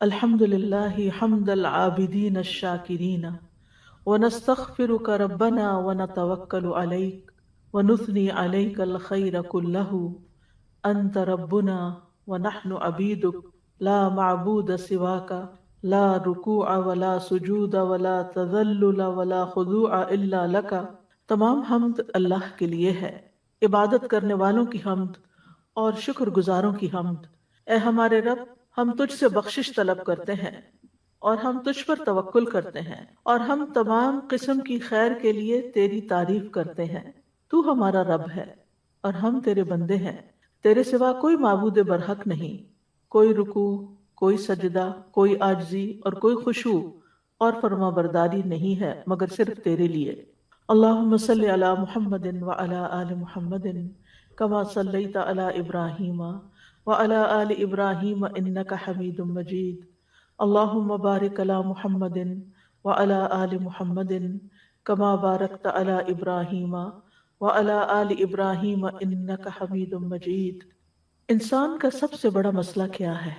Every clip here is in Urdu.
الحمد لله حمد العابدين الشاكرين ونستغفرك ربنا ونتوكل عليك ونثني عليك الخير كله أنت ربنا ونحن عبيدك لا معبود سواك لا ركوع ولا سجود ولا تذلل ولا خضوع إلا لك۔ تمام حمد اللہ کے لیے ہے، عبادت کرنے والوں کی حمد اور شکر گزاروں کی حمد۔ اے ہمارے رب، ہم تجھ سے بخشش طلب کرتے ہیں اور ہم تجھ پر توکل کرتے ہیں، اور ہم تمام قسم کی خیر کے لیے تیری تعریف کرتے ہیں۔ تو ہمارا رب ہے اور ہم تیرے بندے ہیں، تیرے سوا کوئی معبود برحق نہیں، کوئی رکوع، کوئی سجدہ، کوئی عاجزی اور کوئی خشوع اور فرما برداری نہیں ہے مگر صرف تیرے لیے۔ اللہم صلی علی محمد وعلی آل محمد کما صلیت علی ابراہیم وعلی آل ابراہیم انک حمید مجید۔ اللہم بارک علی محمد وعلی آل محمد کما بارکت علی ابراہیم وعلی آل ابراہیم انک حمید مجید۔ انسان کا سب سے بڑا مسئلہ کیا ہے؟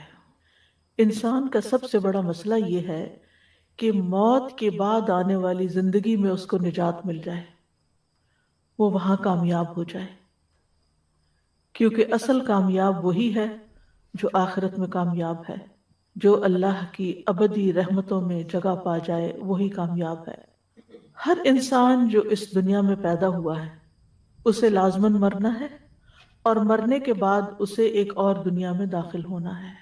انسان کا سب سے بڑا مسئلہ یہ ہے کہ موت کے بعد آنے والی زندگی میں اس کو نجات مل جائے، وہ وہاں کامیاب ہو جائے، کیونکہ اصل کامیاب وہی ہے جو آخرت میں کامیاب ہے۔ جو اللہ کی ابدی رحمتوں میں جگہ پا جائے وہی کامیاب ہے۔ ہر انسان جو اس دنیا میں پیدا ہوا ہے اسے لازماً مرنا ہے، اور مرنے کے بعد اسے ایک اور دنیا میں داخل ہونا ہے۔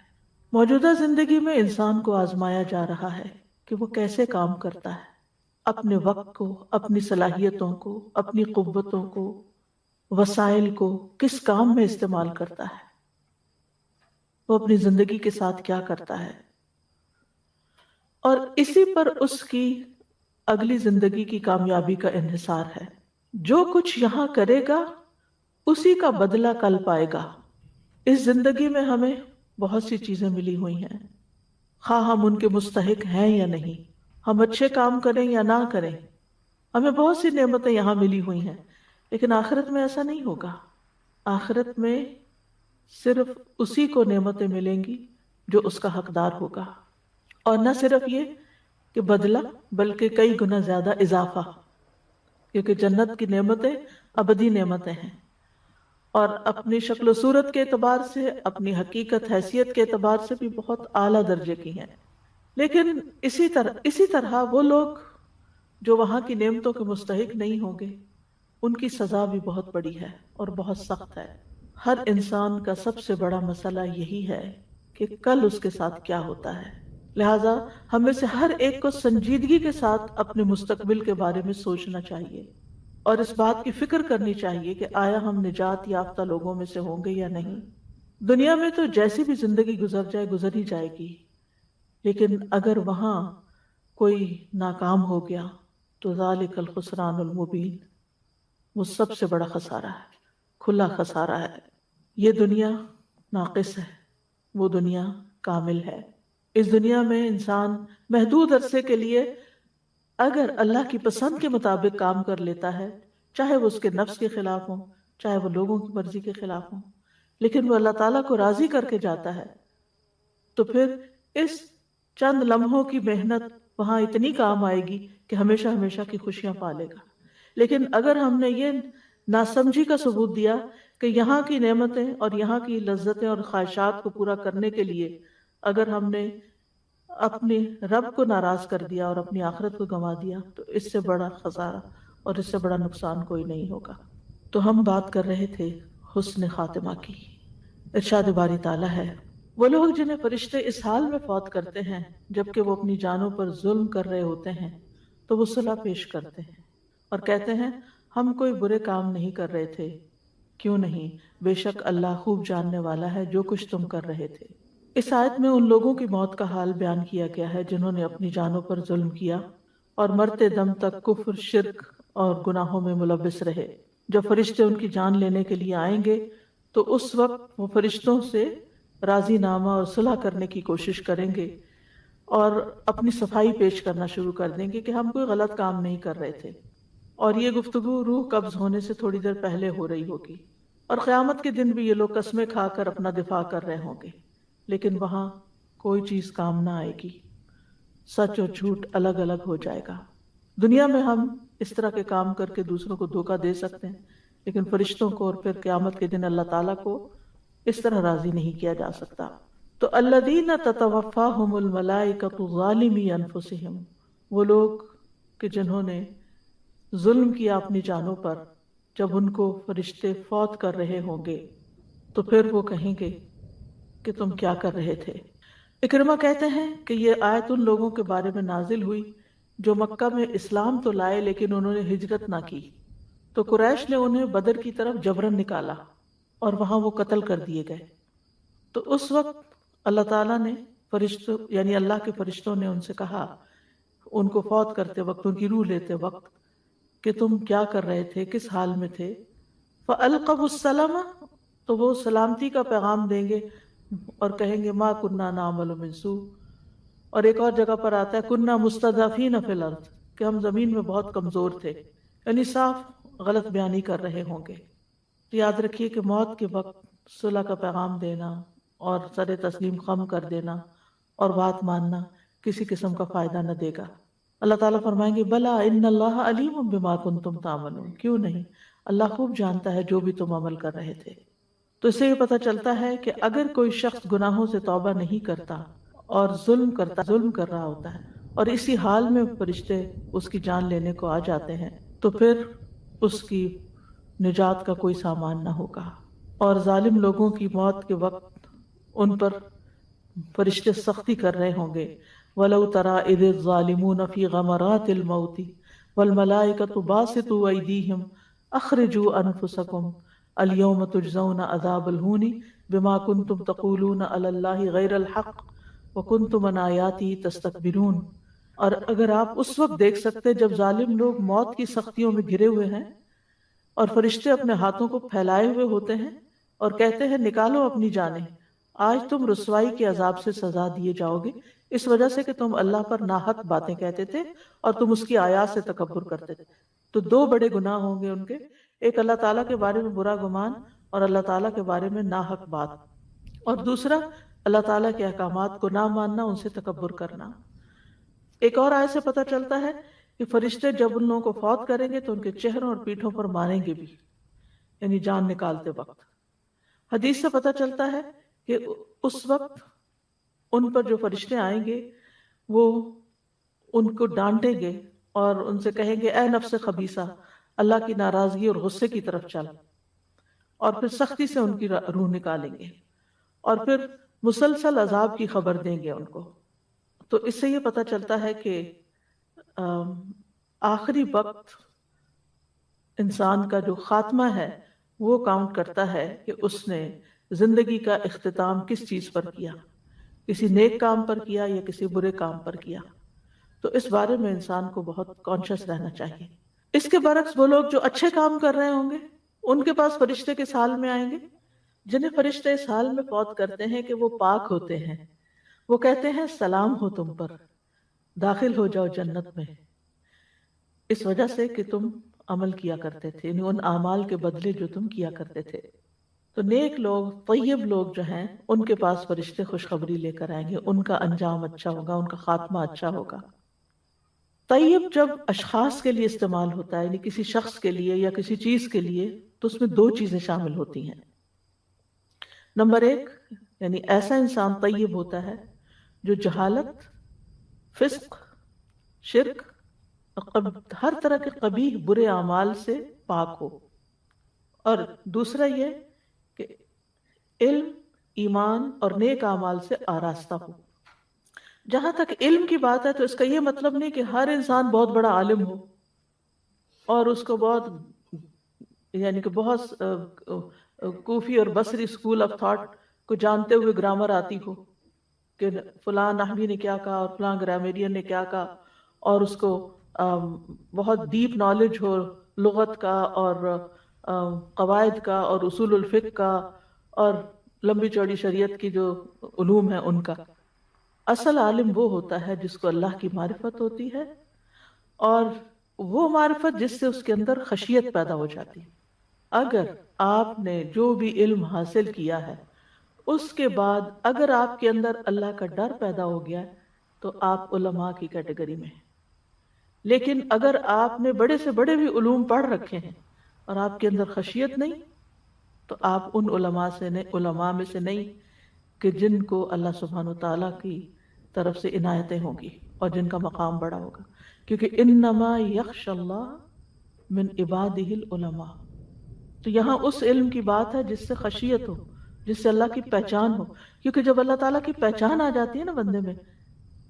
موجودہ زندگی میں انسان کو آزمایا جا رہا ہے کہ وہ کیسے کام کرتا ہے، اپنے وقت کو، اپنی صلاحیتوں کو، اپنی قوتوں کو، وسائل کو کس کام میں استعمال کرتا ہے، وہ اپنی زندگی کے ساتھ کیا کرتا ہے، اور اسی پر اس کی اگلی زندگی کی کامیابی کا انحصار ہے۔ جو کچھ یہاں کرے گا اسی کا بدلہ کل پائے گا۔ اس زندگی میں ہمیں بہت سی چیزیں ملی ہوئی ہیں، خواہ ہم ان کے مستحق ہیں یا نہیں، ہم اچھے کام کریں یا نہ کریں، ہمیں بہت سی نعمتیں یہاں ملی ہوئی ہیں، لیکن آخرت میں ایسا نہیں ہوگا۔ آخرت میں صرف اسی کو نعمتیں ملیں گی جو اس کا حقدار ہوگا، اور نہ صرف یہ کہ بدلہ بلکہ کئی گنا زیادہ اضافہ، کیونکہ جنت کی نعمتیں ابدی نعمتیں ہیں، اور اپنی شکل و صورت کے اعتبار سے، اپنی حقیقت حیثیت کے اعتبار سے بھی بہت اعلیٰ درجے کی ہیں۔ لیکن اسی طرح وہ لوگ جو وہاں کی نعمتوں کے مستحق نہیں ہوں گے، ان کی سزا بھی بہت بڑی ہے اور بہت سخت ہے۔ ہر انسان کا سب سے بڑا مسئلہ یہی ہے کہ کل اس کے ساتھ کیا ہوتا ہے، لہٰذا ہمیں سے ہر ایک کو سنجیدگی کے ساتھ اپنے مستقبل کے بارے میں سوچنا چاہیے، اور اس بات کی فکر کرنی چاہیے کہ آیا ہم نجات یافتہ لوگوں میں سے ہوں گے یا نہیں۔ دنیا میں تو جیسی بھی زندگی گزر جائے گزر ہی جائے گی، لیکن اگر وہاں کوئی ناکام ہو گیا تو ذالک الخسران المبین، وہ سب سے بڑا خسارہ ہے، کھلا خسارہ ہے۔ یہ دنیا ناقص ہے، وہ دنیا کامل ہے۔ اس دنیا میں انسان محدود عرصے کے لیے اگر اللہ کی پسند کے مطابق کام کر لیتا ہے، چاہے وہ اس کے نفس کے خلاف ہوں، چاہے وہ لوگوں کی مرضی کے خلاف ہوں، لیکن وہ اللہ تعالیٰ کو راضی کر کے جاتا ہے، تو پھر اس چند لمحوں کی محنت وہاں اتنی کام آئے گی کہ ہمیشہ ہمیشہ کی خوشیاں پالے گا۔ لیکن اگر ہم نے یہ ناسمجھی کا ثبوت دیا کہ یہاں کی نعمتیں اور یہاں کی لذتیں اور خواہشات کو پورا کرنے کے لیے اگر ہم نے اپنے رب کو ناراض کر دیا اور اپنی آخرت کو گنوا دیا، تو اس سے بڑا خسارہ اور اس سے بڑا نقصان کوئی نہیں ہوگا۔ تو ہم بات کر رہے تھے حسن خاتمہ کی۔ ارشاد باری تعالیٰ ہے، وہ لوگ جنہیں فرشتے اس حال میں فوت کرتے ہیں جبکہ وہ اپنی جانوں پر ظلم کر رہے ہوتے ہیں تو وہ صلح پیش کرتے ہیں اور کہتے ہیں ہم کوئی برے کام نہیں کر رہے تھے۔ کیوں نہیں، بے شک اللہ خوب جاننے والا ہے جو کچھ تم کر رہے تھے۔ اس آیت میں ان لوگوں کی موت کا حال بیان کیا گیا ہے جنہوں نے اپنی جانوں پر ظلم کیا اور مرتے دم تک کفر، شرک اور گناہوں میں ملوث رہے۔ جب فرشتے ان کی جان لینے کے لیے آئیں گے تو اس وقت وہ فرشتوں سے راضی نامہ اور صلح کرنے کی کوشش کریں گے اور اپنی صفائی پیش کرنا شروع کر دیں گے کہ ہم کوئی غلط کام نہیں کر رہے تھے، اور یہ گفتگو روح قبض ہونے سے تھوڑی دیر پہلے ہو رہی ہوگی، اور قیامت کے دن بھی یہ لوگ قسمیں کھا کر اپنا دفاع کر رہے ہوں گے، لیکن وہاں کوئی چیز کام نہ آئے گی، سچ اور جھوٹ الگ الگ ہو جائے گا۔ دنیا میں ہم اس طرح کے کام کر کے دوسروں کو دھوکہ دے سکتے ہیں، لیکن فرشتوں کو اور پھر قیامت کے دن اللہ تعالیٰ کو اس طرح راضی نہیں کیا جا سکتا۔ تو الذین تتوفاہم الملائکۃ ظالمی انفسہم، وہ لوگ کہ جنہوں نے ظلم کیا اپنی جانوں پر، جب ان کو فرشتے فوت کر رہے ہوں گے تو پھر وہ کہیں گے کہ تم کیا کر رہے تھے۔ اکرمہ کہتے ہیں کہ یہ آیت ان لوگوں کے بارے میں نازل ہوئی جو مکہ میں اسلام تو لائے لیکن انہوں نے ہجرت نہ کی، تو قریش نے انہیں بدر کی طرف جبرن نکالا اور وہاں وہ قتل کر دیے گئے۔ تو اس وقت اللہ تعالیٰ نے فرشتوں یعنی اللہ کے فرشتوں نے ان سے کہا ان کو فوت کرتے وقت، ان کی روح لیتے وقت، کہ تم کیا کر رہے تھے، کس حال میں تھے۔ فَأَلْقَوْا السَّلَامَ، تو وہ سلامتی کا پیغام دیں گے اور کہیں گے مَا كُنَّا نَعْمَلُ مِن سُوءٍ۔ اور ایک اور جگہ پر آتا ہے كُنَّا مُسْتَضْعَفِينَ فِي الْأَرْضِ، کہ ہم زمین میں بہت کمزور تھے، یعنی صاف غلط بیانی کر رہے ہوں گے۔ تو یاد رکھیے کہ موت کے وقت صلح کا پیغام دینا اور سر تسلیم خم کر دینا اور بات ماننا کسی قسم کا فائدہ نہ دے گا۔ اللہ تعالیٰ فرمائیں گے بلا ان اللہ علیم بما کنتم تعملون، کیوں نہیں، اللہ خوب جانتا ہے جو بھی تم عمل کر رہے تھے۔ تو اس سے یہ پتہ چلتا ہے کہ اگر کوئی شخص گناہوں سے توبہ نہیں کرتا اور ظلم کر رہا ہوتا ہے اور اسی حال میں فرشتے اس کی جان لینے کو آ جاتے ہیں تو پھر اس کی نجات کا کوئی سامان نہ ہوگا۔ اور ظالم لوگوں کی موت کے وقت ان پر فرشتے سختی کر رہے ہوں گے۔ وَلَوْ تَرَىٰ إِذِ الظَّالِمُونَ فِي غَمَرَاتِ الْمَوْتِ وَالْمَلَائِكَةُ بَاسِطُو أَيْدِيهِمْ أَخْرِجُوا أَنفُسَكُمْ الْيَوْمَ تُجْزَوْنَ عَذَابَ الْهُونِ بِمَا كُنتُمْ تَقُولُونَ عَلَى اللَّهِ غَيْرَ الْحَقِّ وَكُنتُمْ عَنْ آيَاتِهِ تَسْتَكْبِرُونَ۔ اور اگر آپ اس وقت دیکھ سکتے جب ظالم لوگ موت کی سختیوں میں گھرے ہوئے ہیں اور فرشتے اپنے ہاتھوں کو پھیلائے ہوئے ہوتے ہیں اور کہتے ہیں نکالو اپنی جانیں، آج تم رسوائی کے عذاب سے سزا دیے جاؤ گے اس وجہ سے کہ تم اللہ پر ناحق باتیں کہتے تھے اور تم اس کی آیات سے تکبر کرتے تھے۔ تو دو بڑے گناہ ہوں گے ان کے، ایک اللہ تعالیٰ کے بارے میں برا گمان اور اللہ تعالیٰ کے بارے میں ناحق بات، اور دوسرا اللہ تعالیٰ کے احکامات کو نہ ماننا، ان سے تکبر کرنا۔ ایک اور آیت سے پتہ چلتا ہے کہ فرشتے جب ان لوگوں کو فوت کریں گے تو ان کے چہروں اور پیٹھوں پر ماریں گے بھی، یعنی جان نکالتے وقت۔ حدیث سے پتہ چلتا ہے کہ اس وقت ان پر جو فرشتے آئیں گے وہ ان کو ڈانٹیں گے اور ان سے کہیں گے اے نفس خبیثہ، اللہ کی ناراضگی اور غصے کی طرف چل، اور پھر سختی سے ان کی روح نکالیں گے اور پھر مسلسل عذاب کی خبر دیں گے ان کو۔ تو اس سے یہ پتہ چلتا ہے کہ آخری وقت انسان کا جو خاتمہ ہے وہ کاؤنٹ کرتا ہے کہ اس نے زندگی کا اختتام کس چیز پر کیا، کسی نیک کام پر کیا یا کسی برے کام پر کیا۔ تو اس بارے میں انسان کو بہت کانشیس رہنا چاہیے۔ اس کے برعکس وہ لوگ جو اچھے کام کر رہے ہوں گے ان کے پاس فرشتے کس حال میں آئیں گے؟ جنہیں فرشتے اس حال میں فوت کرتے ہیں کہ وہ پاک ہوتے ہیں، وہ کہتے ہیں سلام ہو تم پر، داخل ہو جاؤ جنت میں، اس وجہ سے کہ تم عمل کیا کرتے تھے، یعنی ان اعمال کے بدلے جو تم کیا کرتے تھے۔ تو نیک لوگ، طیب لوگ جو ہیں ان کے پاس فرشتے خوشخبری لے کر آئیں گے، ان کا انجام اچھا ہوگا، ان کا خاتمہ اچھا ہوگا۔ طیب جب اشخاص کے لیے استعمال ہوتا ہے، یعنی کسی شخص کے لیے یا کسی چیز کے لیے، تو اس میں دو چیزیں شامل ہوتی ہیں۔ نمبر ایک، یعنی ایسا انسان طیب ہوتا ہے جو جہالت، فسق، شرک، ہر طرح کے قبیح برے اعمال سے پاک ہو، اور دوسرا یہ کہ علم، ایمان اور نیک اعمال سے آراستہ ہو۔ جہاں تک علم کی بات ہے تو اس کا یہ مطلب نہیں کہ ہر انسان بہت بڑا عالم ہو اور اس کو بہت یعنی کہ بہت کوفی اور بصری اسکول آف تھاٹ کو جانتے ہوئے گرامر آتی ہو کہ فلاں نحوی نے کیا کہا اور فلاں گرامیرین نے کیا کہا، اور اس کو بہت ڈیپ نالج ہو لغت کا اور قواعد کا اور اصول الفقہ کا اور لمبی چوڑی شریعت کی جو علوم ہیں ان کا۔ اصل عالم وہ ہوتا ہے جس کو اللہ کی معرفت ہوتی ہے، اور وہ معرفت جس سے اس کے اندر خشیت پیدا ہو جاتی ہے۔ اگر آپ نے جو بھی علم حاصل کیا ہے اس کے بعد اگر آپ کے اندر اللہ کا ڈر پیدا ہو گیا تو آپ علماء کی کیٹیگری میں ہیں۔ لیکن اگر آپ نے بڑے سے بڑے بھی علوم پڑھ رکھے ہیں اور آپ کے اندر خشیت نہیں، تو آپ ان علماء میں سے نہیں کہ جن کو اللہ سبحانہ و تعالیٰ کی طرف سے عنایتیں ہوں گی اور جن کا مقام بڑا ہوگا، کیونکہ انما یخشى اللہ من عبادہ العلماء۔ تو یہاں اس علم کی بات ہے جس سے خشیت ہو، جس سے اللہ کی پہچان ہو، کیونکہ جب اللہ تعالیٰ کی پہچان آ جاتی ہے نا بندے میں،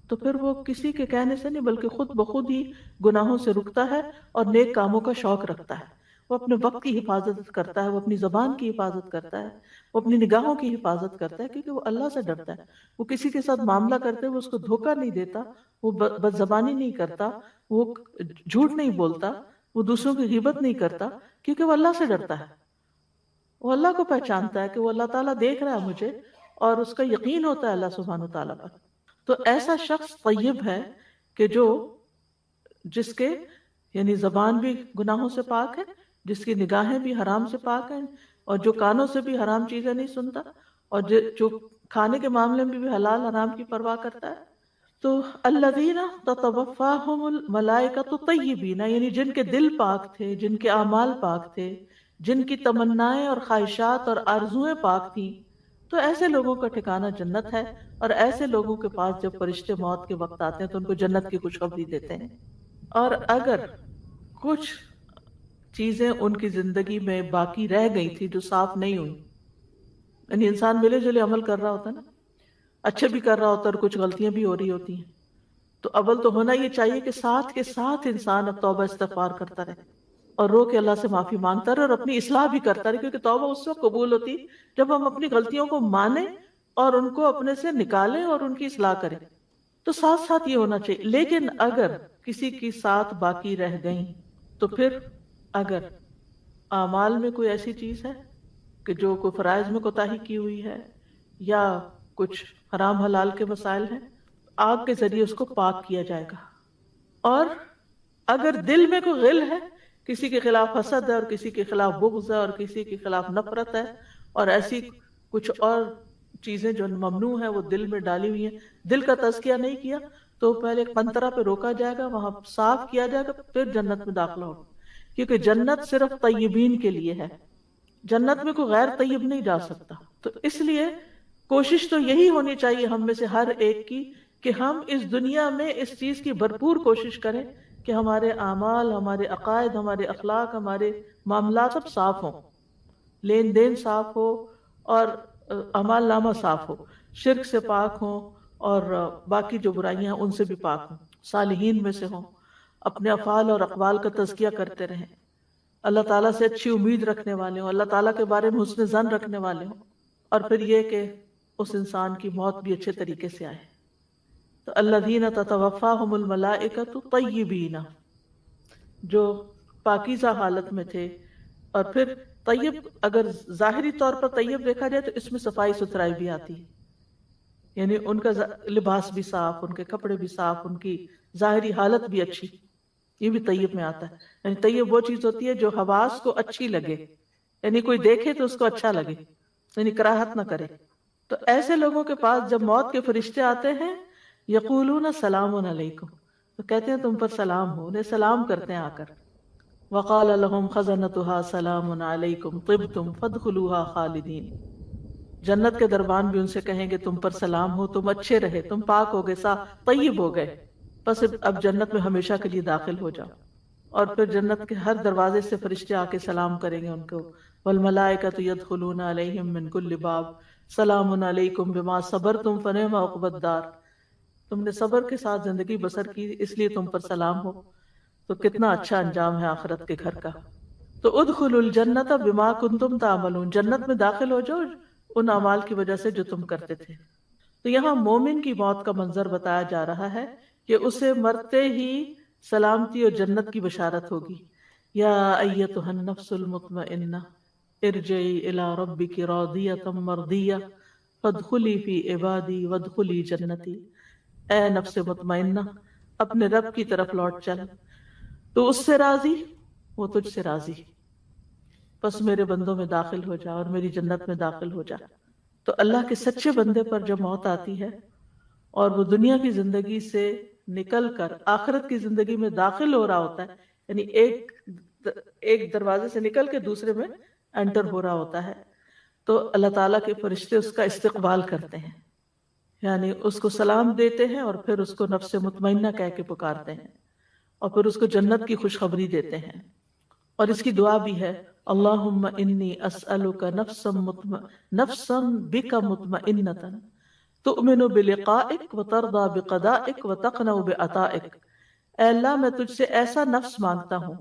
تو پھر وہ کسی کے کہنے سے نہیں بلکہ خود بخود ہی گناہوں سے رکتا ہے اور نیک کاموں کا شوق رکھتا ہے۔ وہ اپنے وقت کی حفاظت کرتا ہے، وہ اپنی زبان کی حفاظت کرتا ہے، وہ اپنی نگاہوں کی حفاظت کرتا ہے، کیونکہ وہ اللہ سے ڈرتا ہے۔ وہ کسی کے ساتھ معاملہ کرتے ہوئے اس کو دھوکہ نہیں دیتا، وہ بد زبانی نہیں کرتا، وہ جھوٹ نہیں بولتا، وہ دوسروں کی غیبت نہیں کرتا، کیونکہ وہ اللہ سے ڈرتا ہے۔ وہ اللہ کو پہچانتا ہے کہ وہ اللہ تعالیٰ دیکھ رہا ہے مجھے، اور اس کا یقین ہوتا ہے اللہ سبحانہ تعالیٰ پر۔ تو ایسا شخص طیب ہے کہ جس کے یعنی زبان بھی گناہوں سے پاک ہے، جس کی نگاہیں بھی حرام سے پاک ہیں، اور جو کانوں سے بھی حرام چیزیں نہیں سنتا، اور جو کھانے کے معاملے میں بھی حلال حرام کی پرواہ کرتا ہے۔ تو الذین تتوفاہم الملائکۃ طیبین، یعنی جن کے دل پاک تھے، جن کے اعمال پاک تھے، جن کی تمنائیں اور خواہشات اور آرزوئیں پاک تھیں، تو ایسے لوگوں کا ٹھکانہ جنت ہے، اور ایسے لوگوں کے پاس جب فرشتے موت کے وقت آتے ہیں تو ان کو جنت کی خوشخبری دیتے ہیں۔ اور اگر کچھ چیزیں ان کی زندگی میں باقی رہ گئی تھی جو صاف نہیں ہوئی، یعنی انسان ملے جلے عمل کر رہا ہوتا ہے نا، اچھے بھی کر رہا ہوتا ہے اور کچھ غلطیاں بھی ہو رہی ہوتی ہیں، تو اول تو ہونا یہ چاہیے کہ ساتھ کے ساتھ انسان اب توبہ استغفار کرتا رہے اور رو کے اللہ سے معافی مانگتا رہے اور اپنی اصلاح بھی کرتا رہے، کیونکہ توبہ اس وقت قبول ہوتی جب ہم اپنی غلطیوں کو مانیں اور ان کو اپنے سے نکالیں اور ان کی اصلاح کریں۔ تو ساتھ ساتھ یہ ہونا چاہیے۔ لیکن اگر کسی کی ساتھ باقی رہ گئیں تو پھر اگر اعمال میں کوئی ایسی چیز ہے کہ جو کوئی فرائض میں کوتاہی کی ہوئی ہے یا کچھ حرام حلال کے مسائل ہیں، آگ کے ذریعے اس کو پاک کیا جائے گا۔ اور اگر دل میں کوئی غل ہے، کسی کے خلاف حسد ہے اور کسی کے خلاف بغض ہے اور کسی کے خلاف نفرت ہے اور ایسی کچھ اور چیزیں جو ممنوع ہیں وہ دل میں ڈالی ہوئی ہیں، دل کا تزکیہ نہیں کیا، تو پہلے ایک قنطرہ پہ روکا جائے گا، وہاں صاف کیا جائے گا، پھر جنت میں داخلہ ہوگا، کیونکہ جنت صرف طیبین کے لیے ہے، جنت میں کوئی غیر طیب نہیں جا سکتا۔ تو اس لیے کوشش تو یہی ہونی چاہیے ہم میں سے ہر ایک کی کہ ہم اس دنیا میں اس چیز کی بھرپور کوشش کریں کہ ہمارے اعمال، ہمارے عقائد، ہمارے اخلاق، ہمارے معاملات سب صاف ہوں، لین دین صاف ہو اور اعمال نامہ صاف ہو، شرک سے پاک ہوں اور باقی جو برائیاں ان سے بھی پاک ہوں، صالحین میں سے ہوں، اپنے افعال اور اقوال کا تزکیہ کرتے رہیں، اللہ تعالیٰ سے اچھی امید رکھنے والے ہوں، اللہ تعالیٰ کے بارے میں حسن ظن رکھنے والے ہوں، اور پھر یہ کہ اس انسان کی موت بھی اچھے طریقے سے آئے۔ تو الذین تتوفاہم الملائکۃ طیبین، جو پاکیزہ حالت میں تھے۔ اور پھر طیب اگر ظاہری طور پر طیب دیکھا جائے تو اس میں صفائی ستھرائی بھی آتی ہے، یعنی ان کا لباس بھی صاف، ان کے کپڑے بھی صاف، ان کی ظاہری حالت بھی اچھی، یہ بھی طیب میں آتا ہے۔ یعنی طیب وہ چیز ہوتی ہے جو حواس کو اچھی لگے، یعنی کوئی دیکھے تو اس کو اچھا لگے، یعنی کراہت نہ کرے۔ تو ایسے لوگوں کے پاس جب موت کے فرشتے آتے ہیں، یقولون سلام علیکم، تو کہتے ہیں تم پر سلام ہو، انہیں سلام کرتے ہیں آ کر۔ وقال لهم خزنتها سلام علیکم طبتم فادخلوها خالدین، جنت کے دربان بھی ان سے کہیں گے تم پر سلام ہو، تم اچھے رہے، تم پاک ہو گئے، صاف طیب ہو گئے، بس اب جنت میں ہمیشہ کے لیے داخل ہو جاؤ۔ اور پھر جنت کے ہر دروازے سے فرشتے آ کے سلام کریں گے ان کو، والملائکۃ یدخلون علیہم من کل باب سلام علیکم بما صبرتم فنعم عقبی الدار، تم نے صبر کے ساتھ زندگی بسر کی اس لیے تم پر سلام ہو، تو کتنا اچھا انجام ہے آخرت کے گھر کا۔ تو ادخلوا الجنت بما کنتم تعملون، جنت میں داخل ہو جاؤ ان اعمال کی وجہ سے جو تم کرتے تھے۔ تو یہاں مومن کی موت کا منظر بتایا جا رہا ہے کہ اسے مرتے ہی سلامتی اور جنت کی بشارت ہوگی۔ یا ایتھا النفس المطمئنہ ارجعی الی ربک راضیۃ مرضیہ فادخلی فی عبادی وادخلی جنتی، اے نفس مطمئنہ اپنے رب کی طرف لوٹ چل، تو اس سے راضی، وہ تجھ سے راضی، بس میرے بندوں میں داخل ہو جا اور میری جنت میں داخل ہو جا۔ تو اللہ کے سچے بندے پر جب موت آتی ہے اور وہ دنیا کی زندگی سے نکل کر آخرت کی زندگی میں داخل ہو رہا ہوتا ہے، یعنی ایک دروازے سے نکل کے دوسرے میں انٹر ہو رہا ہوتا ہے، تو اللہ تعالیٰ کے فرشتے اس کا استقبال کرتے ہیں، یعنی اس کو سلام دیتے ہیں اور پھر اس کو نفس مطمئنہ کہہ کے پکارتے ہیں اور پھر اس کو جنت کی خوشخبری دیتے ہیں۔ اور اس کی دعا بھی ہے، اللہم انی اسألک نفسا بک مطمئنۃ تؤمن بلقائک وترضى بقضائک وتقنع بعطائک۔ اے اللہ میں تجھ سے ایسا نفس مانگتا ہوں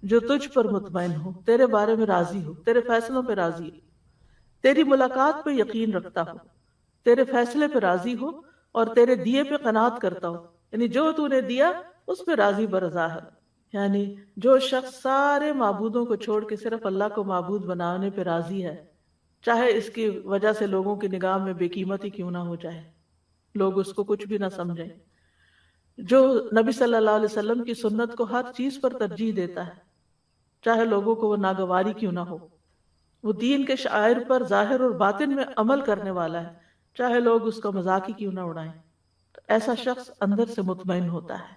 جو تجھ پر مطمئن ہو، تیرے بارے میں راضی ہو، تیرے فیصلوں پہ راضی ہو، تیری ملاقات پہ یقین رکھتا ہو، تیرے فیصلے پہ راضی ہو اور تیرے دیے پہ قناعت کرتا ہو، یعنی جو تو نے دیا اس پہ راضی برضا ہے۔ یعنی جو شخص سارے معبودوں کو چھوڑ کے صرف اللہ کو معبود بنانے پہ راضی ہے، چاہے اس کی وجہ سے لوگوں کی نگاہ میں بے قیمت ہی کیوں نہ ہو جائے، لوگ اس کو کچھ بھی نہ سمجھیں، جو نبی صلی اللہ علیہ وسلم کی سنت کو ہر چیز پر ترجیح دیتا ہے، چاہے لوگوں کو وہ ناگواری کیوں نہ ہو، وہ دین کے شعائر پر ظاہر اور باطن میں عمل کرنے والا ہے، چاہے لوگ اس کا مذاق ہی کیوں نہ اڑائیں، تو ایسا شخص اندر سے مطمئن ہوتا ہے۔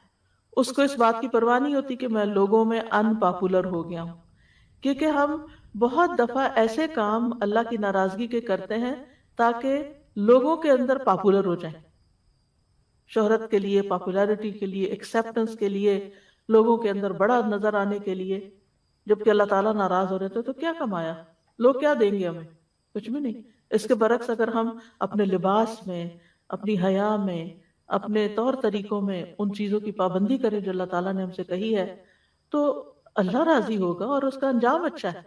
اس کو اس بات کی پرواہ نہیں ہوتی کہ میں لوگوں میں ان پاپولر ہو گیا ہوں، کیونکہ ہم بہت دفعہ ایسے کام اللہ کی ناراضگی کے کرتے ہیں تاکہ لوگوں کے اندر پاپولر ہو جائیں، شہرت کے لیے، پاپولیرٹی کے لیے، ایکسیپٹنس کے لیے، لوگوں کے اندر بڑا نظر آنے کے لیے، جبکہ اللہ تعالیٰ ناراض ہو رہے تھے تو کیا کمایا، لوگ کیا دیں گے ہمیں، کچھ بھی نہیں۔ اس کے برعکس اگر ہم اپنے لباس میں، اپنی حیا میں، اپنے طور طریقوں میں ان چیزوں کی پابندی کریں جو اللہ تعالیٰ نے ہم سے کہی ہے، تو اللہ راضی ہوگا اور اس کا انجام اچھا ہے۔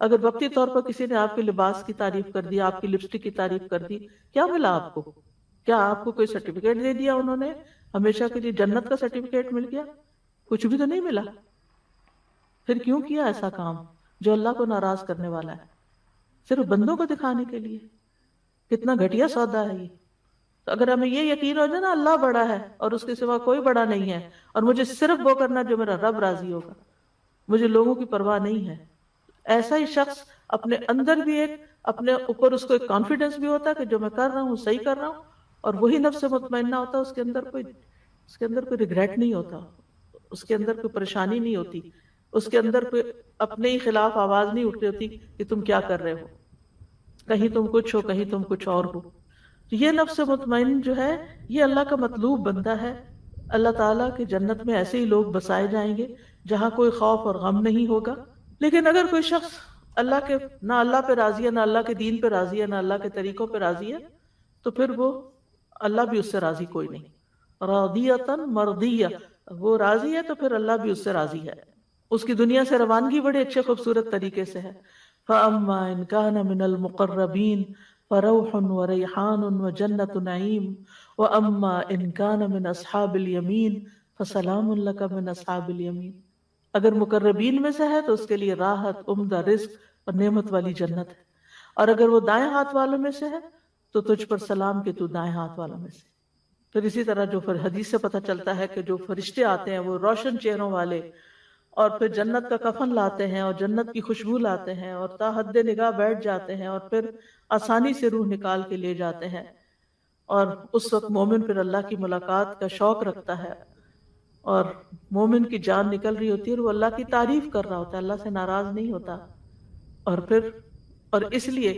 اگر وقتی طور پر کسی نے آپ کے لباس کی تعریف کر دی، آپ کی لپسٹک کی تعریف کر دی، کیا ملا آپ کو؟ کیا آپ کو کوئی سرٹیفکیٹ دے دیا انہوں نے، ہمیشہ کے لیے جنت کا سرٹیفکیٹ مل گیا؟ کچھ بھی تو نہیں ملا۔ پھر کیوں کیا ایسا کام جو اللہ کو ناراض کرنے والا ہے؟ صرف بندوں کو دکھانے کے لیے؟ کتنا گھٹیا سودا ہے یہ۔ تو اگر ہمیں یہ یقین ہو جائے نا اللہ بڑا ہے اور اس کے سوا کوئی بڑا نہیں ہے، اور مجھے صرف وہ کرنا جو میرا رب راضی ہوگا، مجھے لوگوں کی پرواہ نہیں ہے، ایسا ہی شخص اپنے اندر بھی اپنے اوپر اس کو ایک کانفیڈنس بھی ہوتا ہے کہ جو میں کر رہا ہوں صحیح کر رہا ہوں، اور وہی نفس سے مطمئنہ ہوتا ہے، اس کے اندر کوئی ریگریٹ نہیں ہوتا، اس کے اندر کوئی پریشانی نہیں ہوتی، اس کے اندر کوئی اپنے ہی خلاف آواز نہیں اٹھتی ہوتی کہ تم کیا کر رہے ہو، کہیں تم کچھ ہو، کہیں تم کچھ اور ہو۔ تو یہ نفس مطمئن جو ہے یہ اللہ کا مطلوب بندہ ہے۔ اللہ تعالیٰ کی جنت میں ایسے ہی لوگ بسائے جائیں گے جہاں کوئی خوف اور غم نہیں ہوگا۔ لیکن اگر کوئی شخص نہ اللہ پہ راضی ہے، نہ اللہ کے دین پہ راضی ہے، نہ اللہ کے طریقوں پہ راضی ہے، تو پھر وہ اللہ بھی اس سے راضی کوئی نہیں۔ راضیۃ مرضیہ، وہ راضی ہے تو پھر اللہ بھی اس سے راضی ہے۔ اس کی دنیا سے روانگی بڑے اچھے خوبصورت طریقے سے ہے۔ فَأَمَّا إِن كَانَ مِنَ الْمُقَرَّبِينَ فَرَوْحٌ وَرَيْحَانٌ وَجَنَّةُ نَعِيمٍ وَأَمَّا إِن كَانَ مِنْ أَصْحَابِ الْيَمِينِ فَسَلَامٌ لَكَ مِنْ أَصْحَابِ الْيَمِينِ۔ اگر مقربین میں سے ہے تو اس کے لیے راحت، عمدہ رزق اور نعمت والی جنت ہے، اور اگر وہ دائیں ہاتھ والوں میں سے ہے تو تجھ پر سلام کہ تو دائیں ہاتھ والوں میں سے۔ پھر اسی طرح جو حدیث سے پتہ چلتا ہے کہ جو فرشتے آتے ہیں وہ روشن چہروں والے، اور پھر جنت کا کفن لاتے ہیں اور جنت کی خوشبو لاتے ہیں اور تا حد نگاہ بیٹھ جاتے ہیں اور پھر آسانی سے روح نکال کے لے جاتے ہیں، اور اس وقت مومن پھر اللہ کی ملاقات کا شوق رکھتا ہے، اور مومن کی جان نکل رہی ہوتی ہے اور وہ اللہ کی تعریف کر رہا ہوتا ہے، اللہ سے ناراض نہیں ہوتا۔ اور اس لیے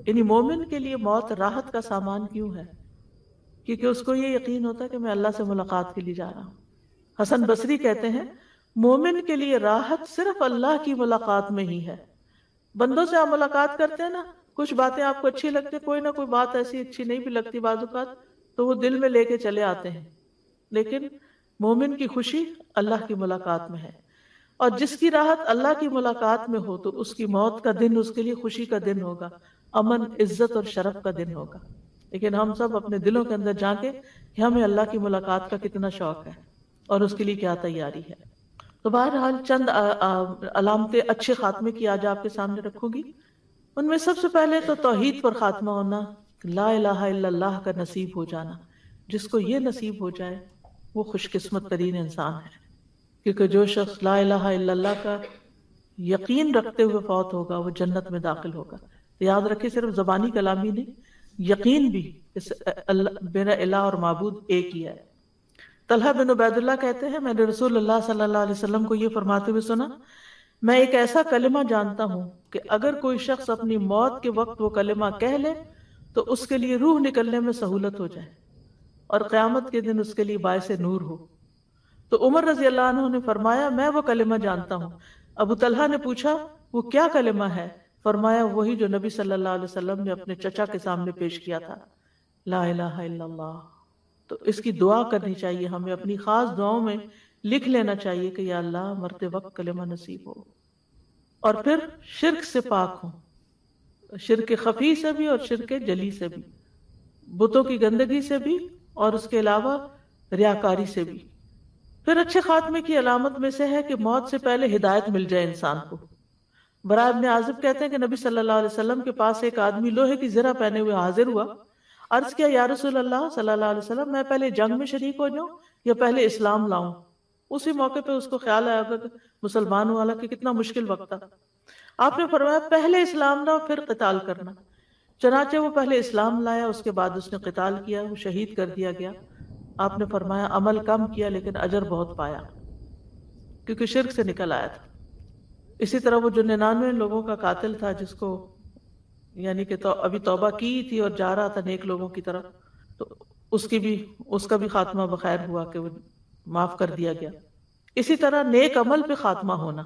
یعنی مومن کے لیے موت راحت کا سامان کیوں ہے؟ کیونکہ اس کو یہ یقین ہوتا ہے کہ میں اللہ سے ملاقات کے لیے جا رہا ہوں۔ حسن بصری کہتے ہیں مومن کے لیے راحت صرف اللہ کی ملاقات میں ہی ہے۔ بندوں سے آپ ملاقات کرتے ہیں نا، کچھ باتیں آپ کو اچھی لگتی ہیں، کوئی نہ کوئی بات ایسی اچھی نہیں بھی لگتی بعض اوقات، تو وہ دل میں لے کے چلے آتے ہیں، لیکن مومن کی خوشی اللہ کی ملاقات میں ہے، اور جس کی راحت اللہ کی ملاقات میں ہو تو اس کی موت کا دن اس کے لیے خوشی کا دن ہوگا، امن، عزت اور شرف کا دن ہوگا۔ لیکن ہم سب اپنے دلوں کے اندر جھانکیں کہ ہمیں اللہ کی ملاقات کا کتنا شوق ہے اور اس کے لیے کیا تیاری ہے۔ تو بہرحال چند علامتیں اچھے خاتمے کی آج آپ کے سامنے رکھوں گی۔ ان میں سب سے پہلے تو توحید پر خاتمہ ہونا، لا الہ الا اللہ کا نصیب ہو جانا۔ جس کو یہ نصیب ہو جائے وہ خوش قسمت ترین انسان ہے، کیونکہ جو شخص لا الہ الا اللہ کا یقین رکھتے ہوئے فوت ہوگا وہ جنت میں داخل ہوگا۔ یاد رکھے صرف زبانی کلامی نہیں، یقین بھی میرا الہ اور معبود ایک ہی ہے۔ طلحہ بن عبید اللہ کہتے ہیں میں نے رسول اللہ صلی اللہ علیہ وسلم کو یہ فرماتے ہوئے سنا، میں ایک ایسا کلمہ جانتا ہوں کہ اگر کوئی شخص اپنی موت کے وقت وہ کلمہ کہہ لے تو اس کے لیے روح نکلنے میں سہولت ہو جائے اور قیامت کے دن اس کے لیے باعث نور ہو۔ تو عمر رضی اللہ عنہ نے فرمایا میں وہ کلمہ جانتا ہوں۔ ابو طلحہ نے پوچھا وہ کیا کلمہ ہے؟ فرمایا وہی جو نبی صلی اللہ علیہ وسلم نے اپنے چچا کے سامنے پیش کیا تھا، لا الہ الا اللہ۔ تو اس کی دعا کرنی چاہیے، ہمیں اپنی خاص دعاؤں میں لکھ لینا چاہیے کہ یا اللہ مرتے وقت کلمہ نصیب ہو۔ اور پھر شرک سے پاک ہوں، شرک خفی سے بھی اور شرک جلی سے بھی، بتوں کی گندگی سے بھی اور اس کے علاوہ ریاکاری سے بھی۔ پھر اچھے خاتمے کی علامت میں سے ہے کہ موت سے پہلے ہدایت مل جائے انسان کو۔ براء ابن عازب کہتے ہیں کہ نبی صلی اللہ علیہ وسلم کے پاس ایک آدمی لوہے کی زرہ پہنے ہوئے حاضر ہوا، عرض کیا یا رسول اللہ صلی اللہ علیہ وسلم میں پہلے جنگ میں شریک ہو جاؤں یا پہلے اسلام لاؤں؟ اسی موقع پہ اس کو خیال آیا کہ مسلمان والا کہ کتنا مشکل وقت تھا۔ آپ نے فرمایا پہلے اسلام لاؤ پھر قتال کرنا۔ چنانچہ وہ پہلے اسلام لایا، اس کے بعد اس نے قتال کیا، وہ شہید کر دیا گیا۔ آپ نے فرمایا عمل کم کیا لیکن اجر بہت پایا، کیونکہ شرک سے نکل آیا تھا۔ اسی طرح وہ جو 99 لوگوں کا قاتل تھا، جس کو یعنی کہ ابھی توبہ کی تھی اور جا رہا تھا نیک لوگوں کی طرف، تو اس کا بھی خاتمہ بخیر ہوا کہ وہ معاف کر دیا گیا۔ اسی طرح نیک عمل پہ خاتمہ ہونا،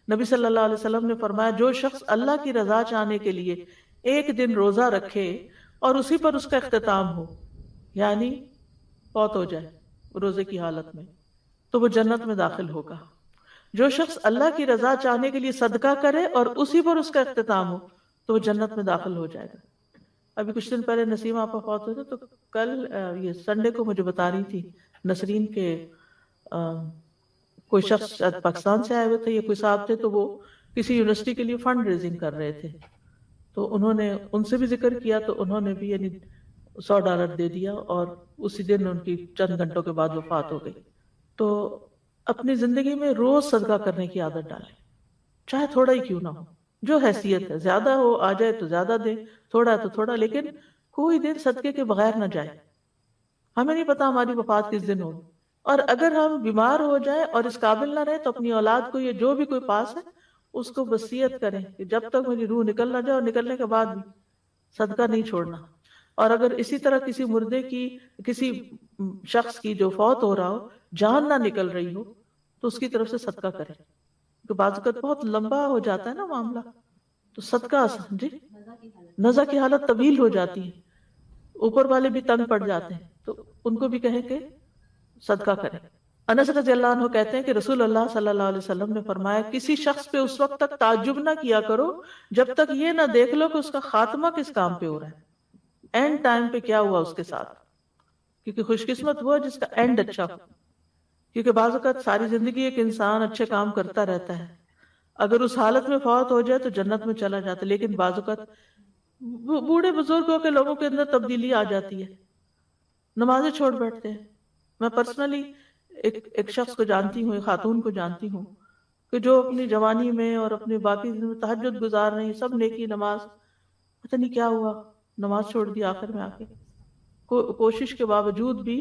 نبی صلی اللہ علیہ وسلم نے فرمایا جو شخص اللہ کی رضا چاہنے کے لیے ایک دن روزہ رکھے اور اسی پر اس کا اختتام ہو، یعنی فوت ہو جائے روزے کی حالت میں، تو وہ جنت میں داخل ہوگا۔ جو شخص اللہ کی رضا چاہنے کے لیے صدقہ کرے اور اسی پر اس کا اختتام ہو تو وہ جنت میں داخل ہو جائے گا۔ ابھی کچھ دن پہلے نسیم آپا فوت ہوئے تو کل یہ سنڈے کو مجھے بتا رہی تھی نسرین کے کوئی شخص شاید پاکستان سے آئے ہوئے تھے یا کوئی صاحب تھے، تو وہ کسی یونیورسٹی کے لیے فنڈ ریزنگ کر رہے تھے، تو انہوں نے ان سے بھی ذکر کیا، تو انہوں نے بھی یعنی $100 دے دیا اور اسی دن ان کی چند گھنٹوں کے بعد وفات ہو گئی۔ تو اپنی زندگی میں روز صدقہ کرنے کی عادت ڈالیں، چاہے تھوڑا ہی کیوں نہ ہو، جو حیثیت ہے، زیادہ ہو آ جائے تو زیادہ دے، تھوڑا ہے تو تھوڑا، لیکن کوئی دن صدقے کے بغیر نہ جائے۔ ہمیں نہیں پتا ہماری وفات کس دن ہوگی، اور اگر ہم بیمار ہو جائیں اور اس قابل نہ رہے تو اپنی اولاد کو یا جو بھی کوئی پاس ہے اس کو وصیت کریں کہ جب تک میری روح نکل نہ جائے، اور نکلنے کے بعد بھی صدقہ نہیں چھوڑنا۔ اور اگر اسی طرح کسی مردے کی، کسی شخص کی جو فوت ہو رہا ہو، جان نہ نکل رہی ہو، تو اس کی طرف سے صدقہ کریں، کیونکہ بعض اوقات بہت لمبا ہو جاتا ہے نا معاملہ، تو صدقہ جی نزع کی حالت طویل ہو جاتی ہے، اوپر والے بھی تنگ پڑ جاتے ہیں، تو ان کو بھی کہیں کہ صدقہ کریں۔ انس رضی اللہ عنہ کہتے ہیں کہ رسول اللہ صلی اللہ علیہ وسلم نے فرمایا کسی شخص پہ اس وقت تک تعجب نہ کیا کرو جب تک یہ نہ دیکھ لو کہ اس کا خاتمہ کس کام پہ ہو رہا ہے، اینڈ ٹائم پہ کیا ہوا اس کے ساتھ، کیونکہ خوش قسمت وہ ہے جس کا اینڈ اچھا ہو۔ کیونکہ بعض اوقات ساری زندگی ایک انسان اچھے کام کرتا رہتا ہے، اگر اس حالت میں فوت ہو جائے تو جنت میں چلا جاتا ہے، لیکن بعض اوقات بوڑھے بزرگوں کے لوگوں کے اندر تبدیلی آ جاتی ہے، نمازیں چھوڑ بیٹھتے ہیں۔ میں پرسنلی ایک شخص کو جانتی ہوں، ایک خاتون کو جانتی ہوں کہ جو اپنی جوانی میں اور اپنی باقی زندگی میں تہجد گزار رہی، سب نیکی نماز، پتہ نہیں کیا ہوا، نماز چھوڑ دی آخر میں آ کے، کوشش کے باوجود بھی،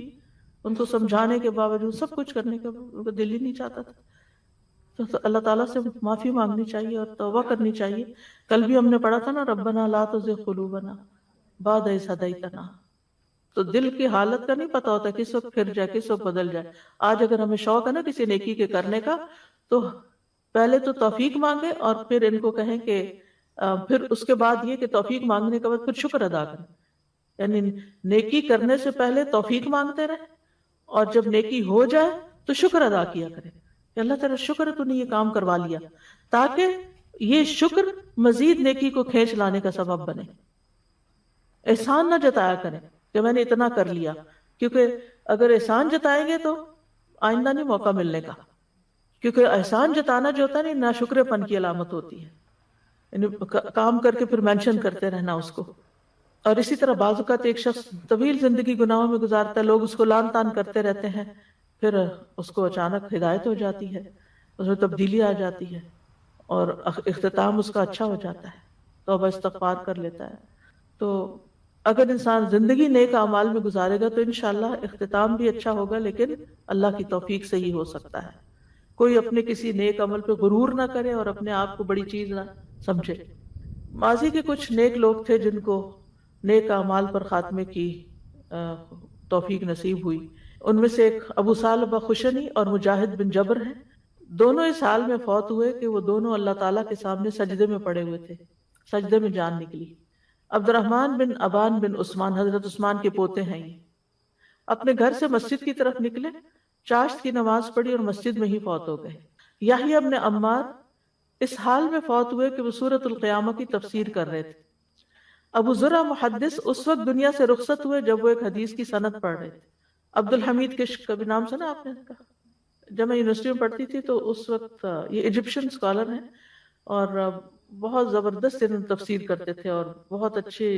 ان کو سمجھانے کے باوجود، سب کچھ کرنے کے ان کا دل ہی نہیں چاہتا تھا۔ تو اللہ تعالیٰ سے معافی مانگنی چاہیے اور توبہ کرنی چاہیے۔ کل بھی ہم نے پڑھا تھا نا، ربنا لا تزغ قلوبنا بعد اذ ہدیتنا۔ تو دل کی حالت کا نہیں پتا ہوتا کس وقت پھر جائے، کس وقت بدل جائے۔ آج اگر ہمیں شوق ہے نا کسی نیکی کے کرنے کا، تو پہلے تو توفیق مانگے اور پھر ان کو کہیں کہ پھر اس کے بعد یہ کہ توفیق مانگنے کے بعد پھر شکر ادا کریں، یعنی نیکی کرنے سے پہلے توفیق مانگتے رہیں، اور جب نیکی ہو جائے تو شکر ادا کیا کریں کہ اللہ تعالیٰ شکر ہے تو نے یہ کام کروا لیا، تاکہ یہ شکر مزید نیکی کو کھینچ لانے کا سبب بنے۔ احسان نہ جتایا کریں کہ میں نے اتنا کر لیا، کیونکہ اگر احسان جتائیں گے تو آئندہ نہیں موقع ملنے کا، کیونکہ احسان جتانا جو ہوتا ہے نا ناشکرے پن کی علامت ہوتی ہے، یعنی کام کر کے پھر مینشن کرتے رہنا اس کو۔ اور اسی طرح بعض اوقات ایک شخص طویل زندگی گناہوں میں گزارتا ہے، لوگ اس کو لان تان کرتے رہتے ہیں، پھر اس کو اچانک ہدایت ہو جاتی ہے، اس میں تبدیلی آ جاتی ہے اور اختتام اس کا اچھا ہو جاتا ہے۔ توبہ استغفار کر لیتا ہے. تو اگر انسان زندگی نیک اعمال میں گزارے گا تو انشاءاللہ اختتام بھی اچھا ہوگا، لیکن اللہ کی توفیق سے ہی ہو سکتا ہے. کوئی اپنے کسی نیک عمل پہ غرور نہ کرے اور اپنے آپ کو بڑی چیز نہ سمجھے. ماضی کے کچھ نیک لوگ تھے جن کو نیک اعمال پر خاتمے کی توفیق نصیب ہوئی. ان میں سے ایک ابو ثعلبہ خشنی اور مجاہد بن جبر ہیں. دونوں اس حال میں فوت ہوئے کہ وہ دونوں اللہ تعالیٰ کے سامنے سجدے میں پڑے ہوئے تھے، سجدے میں جان نکلی. عبد الرحمن بن ابان بن عثمان، حضرت عثمان کے پوتے ہیں، یہ اپنے گھر سے مسجد کی طرف نکلے، چاشت کی نماز پڑھی اور مسجد میں ہی فوت ہو گئے. یحییٰ بن عمار اس حال میں فوت ہوئے کہ وہ سورۃ القیامہ کی تفسیر کر رہے تھے. ابو زرع محدث اس وقت دنیا سے رخصت ہوئے جب وہ ایک حدیث کی سند پڑھ رہے تھے. عبد الحمید کشک کا بھی نام سنا آپ نے؟ جب میں یونیورسٹی میں پڑھتی تھی تو اس وقت یہ ایجپشن اسکالر ہیں اور بہت زبردست ان تفسیر کرتے تھے اور بہت اچھے،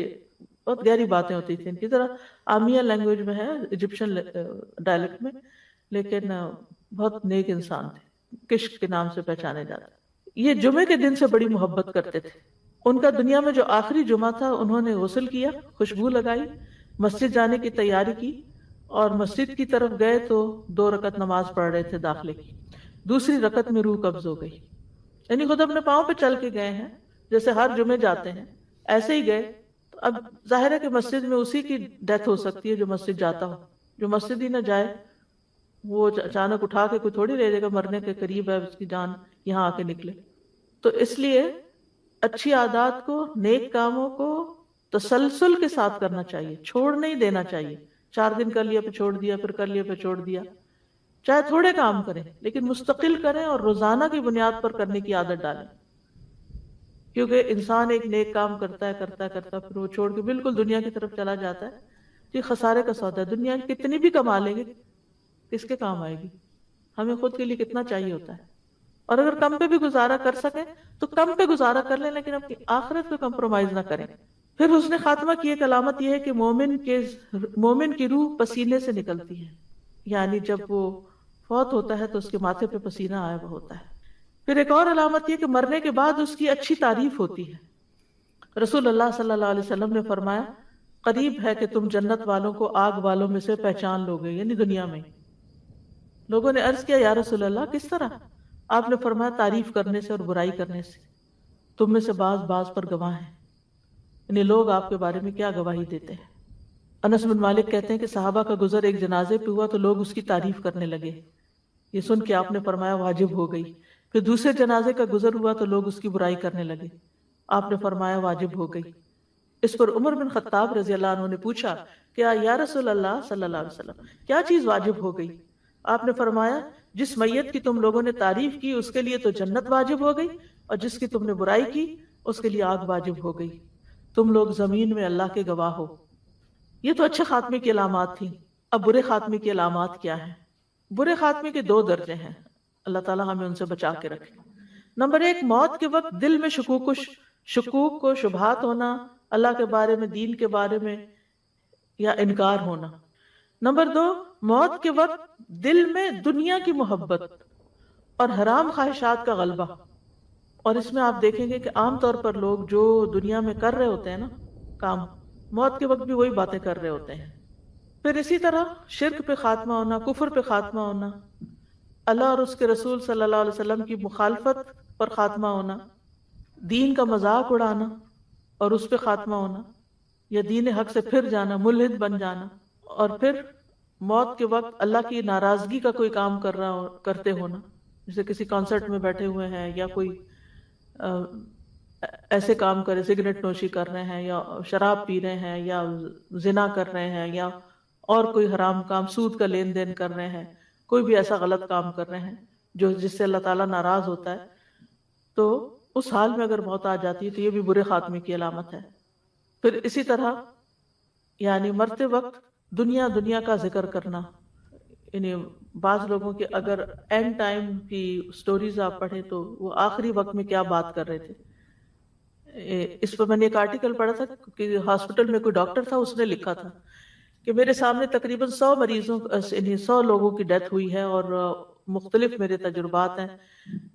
بہت گہری باتیں ہوتی تھیں. ان کی طرح عامیہ لینگویج میں ہے، ایجپشن ڈائلیکٹ میں، لیکن بہت نیک انسان تھے، کشک کے نام سے پہچانے جاتے. یہ جمعے کے دن سے بڑی محبت کرتے تھے. ان کا دنیا میں جو آخری جمعہ تھا انہوں نے غسل کیا، خوشبو لگائی، مسجد جانے کی تیاری کی اور مسجد کی طرف گئے تو 2 رکعت نماز پڑھ رہے تھے داخلے کی. دوسری رکعت میں روح قبض ہو گئی. یعنی خود اپنے پاؤں پہ چل کے گئے ہیں، جیسے ہر جمعے جاتے ہیں ایسے ہی گئے. تو اب ظاہر ہے کہ مسجد میں اسی کی ڈیتھ ہو سکتی ہے جو مسجد جاتا ہو. جو مسجد ہی نہ جائے وہ اچانک اٹھا کے کوئی تھوڑی لے جائے گا، مرنے کے قریب ہے، اس کی جان یہاں آ کے نکلے. تو اس لیے اچھی عادات کو، نیک کاموں کو تسلسل کے ساتھ کرنا چاہیے، چھوڑ نہیں دینا چاہیے. 4 دن کر لیا پھر چھوڑ دیا، پھر کر لیا پھر چھوڑ دیا. چاہے تھوڑے کام کریں لیکن مستقل کریں اور روزانہ کی بنیاد پر کرنے کی عادت ڈالیں. کیونکہ انسان ایک نیک کام کرتا ہے پھر وہ چھوڑ کے بالکل دنیا کی طرف چلا جاتا ہے. یہ خسارے کا سودا ہے. دنیا کتنی بھی کما لیں گے کس کے کام آئے گی؟ ہمیں خود کے لیے کتنا چاہیے ہوتا ہے. اور اگر کم پہ بھی گزارا کر سکیں تو کم پہ گزارا کر لیں، لیکن اپنی آخرت پہ کمپرومائز نہ کریں. پھر حسن خاتمہ کی ایک علامت یہ ہے کہ مومن کی روح پسینے سے نکلتی ہے، یعنی جب وہ فوت ہوتا ہے تو اس کے ماتھے پہ پسینہ آیا ہوا ہوتا ہے. پھر ایک اور علامت یہ کہ مرنے کے بعد اس کی اچھی تعریف ہوتی ہے. رسول اللہ صلی اللہ علیہ وسلم نے فرمایا، قریب ہے کہ تم جنت والوں کو آگ والوں میں سے پہچان لو گے، یعنی دنیا میں. لوگوں نے عرض کیا یا رسول اللہ کس طرح؟ آپ نے فرمایا تعریف کرنے سے اور برائی کرنے سے. تم میں سے بعض پر گواہ ہیں، یعنی لوگ آپ کے بارے میں کیا گواہی دیتے ہیں. انس بن مالک کہتے ہیں کہ صحابہ کا گزر ایک جنازے پہ ہوا تو لوگ اس کی تعریف کرنے لگے. یہ سن کے آپ نے فرمایا واجب ہو گئی. پھر دوسرے جنازے کا گزر ہوا تو لوگ اس کی برائی کرنے لگے. آپ نے فرمایا واجب ہو گئی. اس پر عمر بن خطاب رضی اللہ عنہ نے پوچھا کہ یا رسول اللہ صلی اللہ علیہ وسلم کیا چیز واجب ہو گئی؟ آپ نے فرمایا جس میت کی تم لوگوں نے تعریف کی اس کے لیے تو جنت واجب ہو گئی، اور جس کی تم نے برائی کی اس کے لیے آگ واجب ہو گئی. تم لوگ زمین میں اللہ کے گواہ ہو. یہ تو اچھے خاتمے کی علامات تھیں. اب برے خاتمے کی علامات کیا ہیں؟ برے خاتمے کے 2 درجے ہیں، اللہ تعالیٰ ہمیں ان سے بچا کے رکھے. نمبر 1، موت کے وقت دل میں شکوک و شبہات ہونا، اللہ کے بارے میں، دین کے بارے میں، یا انکار ہونا. نمبر 2، موت کے وقت دل میں دنیا کی محبت اور حرام خواہشات کا غلبہ. اور اس میں آپ دیکھیں گے کہ عام طور پر لوگ جو دنیا میں کر رہے ہوتے ہیں نا کام، موت کے وقت بھی وہی باتیں کر رہے ہوتے ہیں. پھر اسی طرح شرک پہ خاتمہ ہونا، کفر پہ خاتمہ ہونا، اللہ اور اس کے رسول صلی اللہ علیہ وسلم کی مخالفت پر خاتمہ ہونا، دین کا مذاق اڑانا اور اس پہ خاتمہ ہونا، یا دین حق سے پھر جانا، ملحد بن جانا. اور پھر موت کے وقت اللہ کی ناراضگی کا کوئی کام کرتے ہونا، جیسے کسی کانسرٹ میں بیٹھے ہوئے ہیں یا کوئی ایسے کام کرے، سگریٹ نوشی کر رہے ہیں یا شراب پی رہے ہیں یا زنا کر رہے ہیں یا اور کوئی حرام کام، سود کا لین دین کر رہے ہیں، کوئی بھی ایسا غلط کام کر رہے ہیں جس سے اللہ تعالیٰ ناراض ہوتا ہے. تو اس حال میں اگر موت آ جاتی ہے تو یہ بھی برے خاتمے کی علامت ہے. پھر اسی طرح یعنی مرتے وقت دنیا کا ذکر کرنا، یعنی بعض لوگوں کے اگر اینڈ ٹائم کی سٹوریز آپ پڑھیں تو وہ آخری وقت میں کیا بات کر رہے تھے. اس پر میں نے ایک آرٹیکل پڑھا تھا کہ ہاسپٹل میں کوئی ڈاکٹر تھا، اس نے لکھا تھا کہ میرے سامنے تقریباً 100 لوگوں کی ڈیتھ ہوئی ہے اور مختلف میرے تجربات ہیں،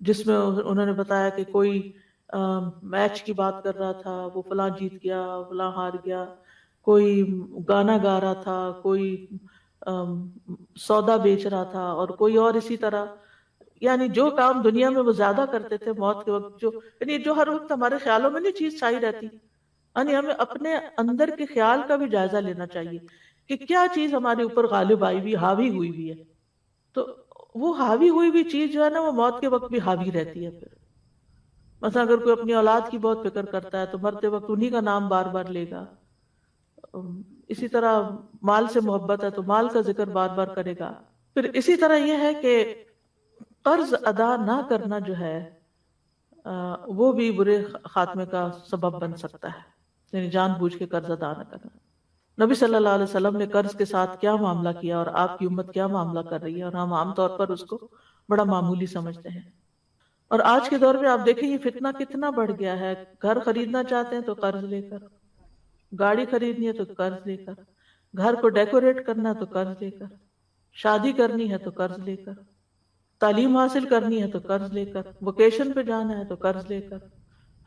جس میں انہوں نے بتایا کہ کوئی میچ کی بات کر رہا تھا، وہ فلاں جیت گیا، فلاں ہار گیا، کوئی گانا گا رہا تھا، کوئی آم، سودا بیچ رہا تھا، اور کوئی اور اسی طرح، یعنی جو کام دنیا میں وہ زیادہ کرتے تھے موت کے وقت، جو یعنی جو ہر وقت ہمارے خیالوں میں نہیں چیز چھائی رہتی، یعنی ہمیں اپنے اندر کے خیال کا بھی جائزہ لینا چاہیے کہ کیا چیز ہمارے اوپر غالب آئی ہوئی، حاوی ہوئی ہوئی ہے. تو وہ حاوی ہوئی ہوئی چیز جو ہے نا، وہ موت کے وقت بھی حاوی رہتی ہے. پھر مثلا اگر کوئی اپنی اولاد کی بہت فکر کرتا ہے تو مرتے وقت انہی کا نام بار بار لے گا. اسی طرح مال سے محبت ہے تو مال کا ذکر بار بار کرے گا. پھر اسی طرح یہ ہے کہ قرض ادا نہ کرنا جو ہے وہ بھی برے خاتمے کا سبب بن سکتا ہے، یعنی جان بوجھ کے قرض ادا نہ کرنا. نبی صلی اللہ علیہ وسلم نے قرض کے ساتھ کیا معاملہ کیا اور آپ کی امت کیا معاملہ کر رہی ہے، اور ہم عام طور پر اس کو بڑا معمولی سمجھتے ہیں. اور آج کے دور میں آپ دیکھیں یہ فتنہ کتنا بڑھ گیا ہے. گھر خریدنا چاہتے ہیں تو قرض لے کر، گاڑی خریدنی ہے تو قرض لے کر، گھر کو ڈیکوریٹ کرنا ہے تو قرض لے کر، شادی کرنی ہے تو قرض لے کر، تعلیم حاصل کرنی ہے تو قرض لے کر، ویکیشن پہ جانا ہے تو قرض لے کر،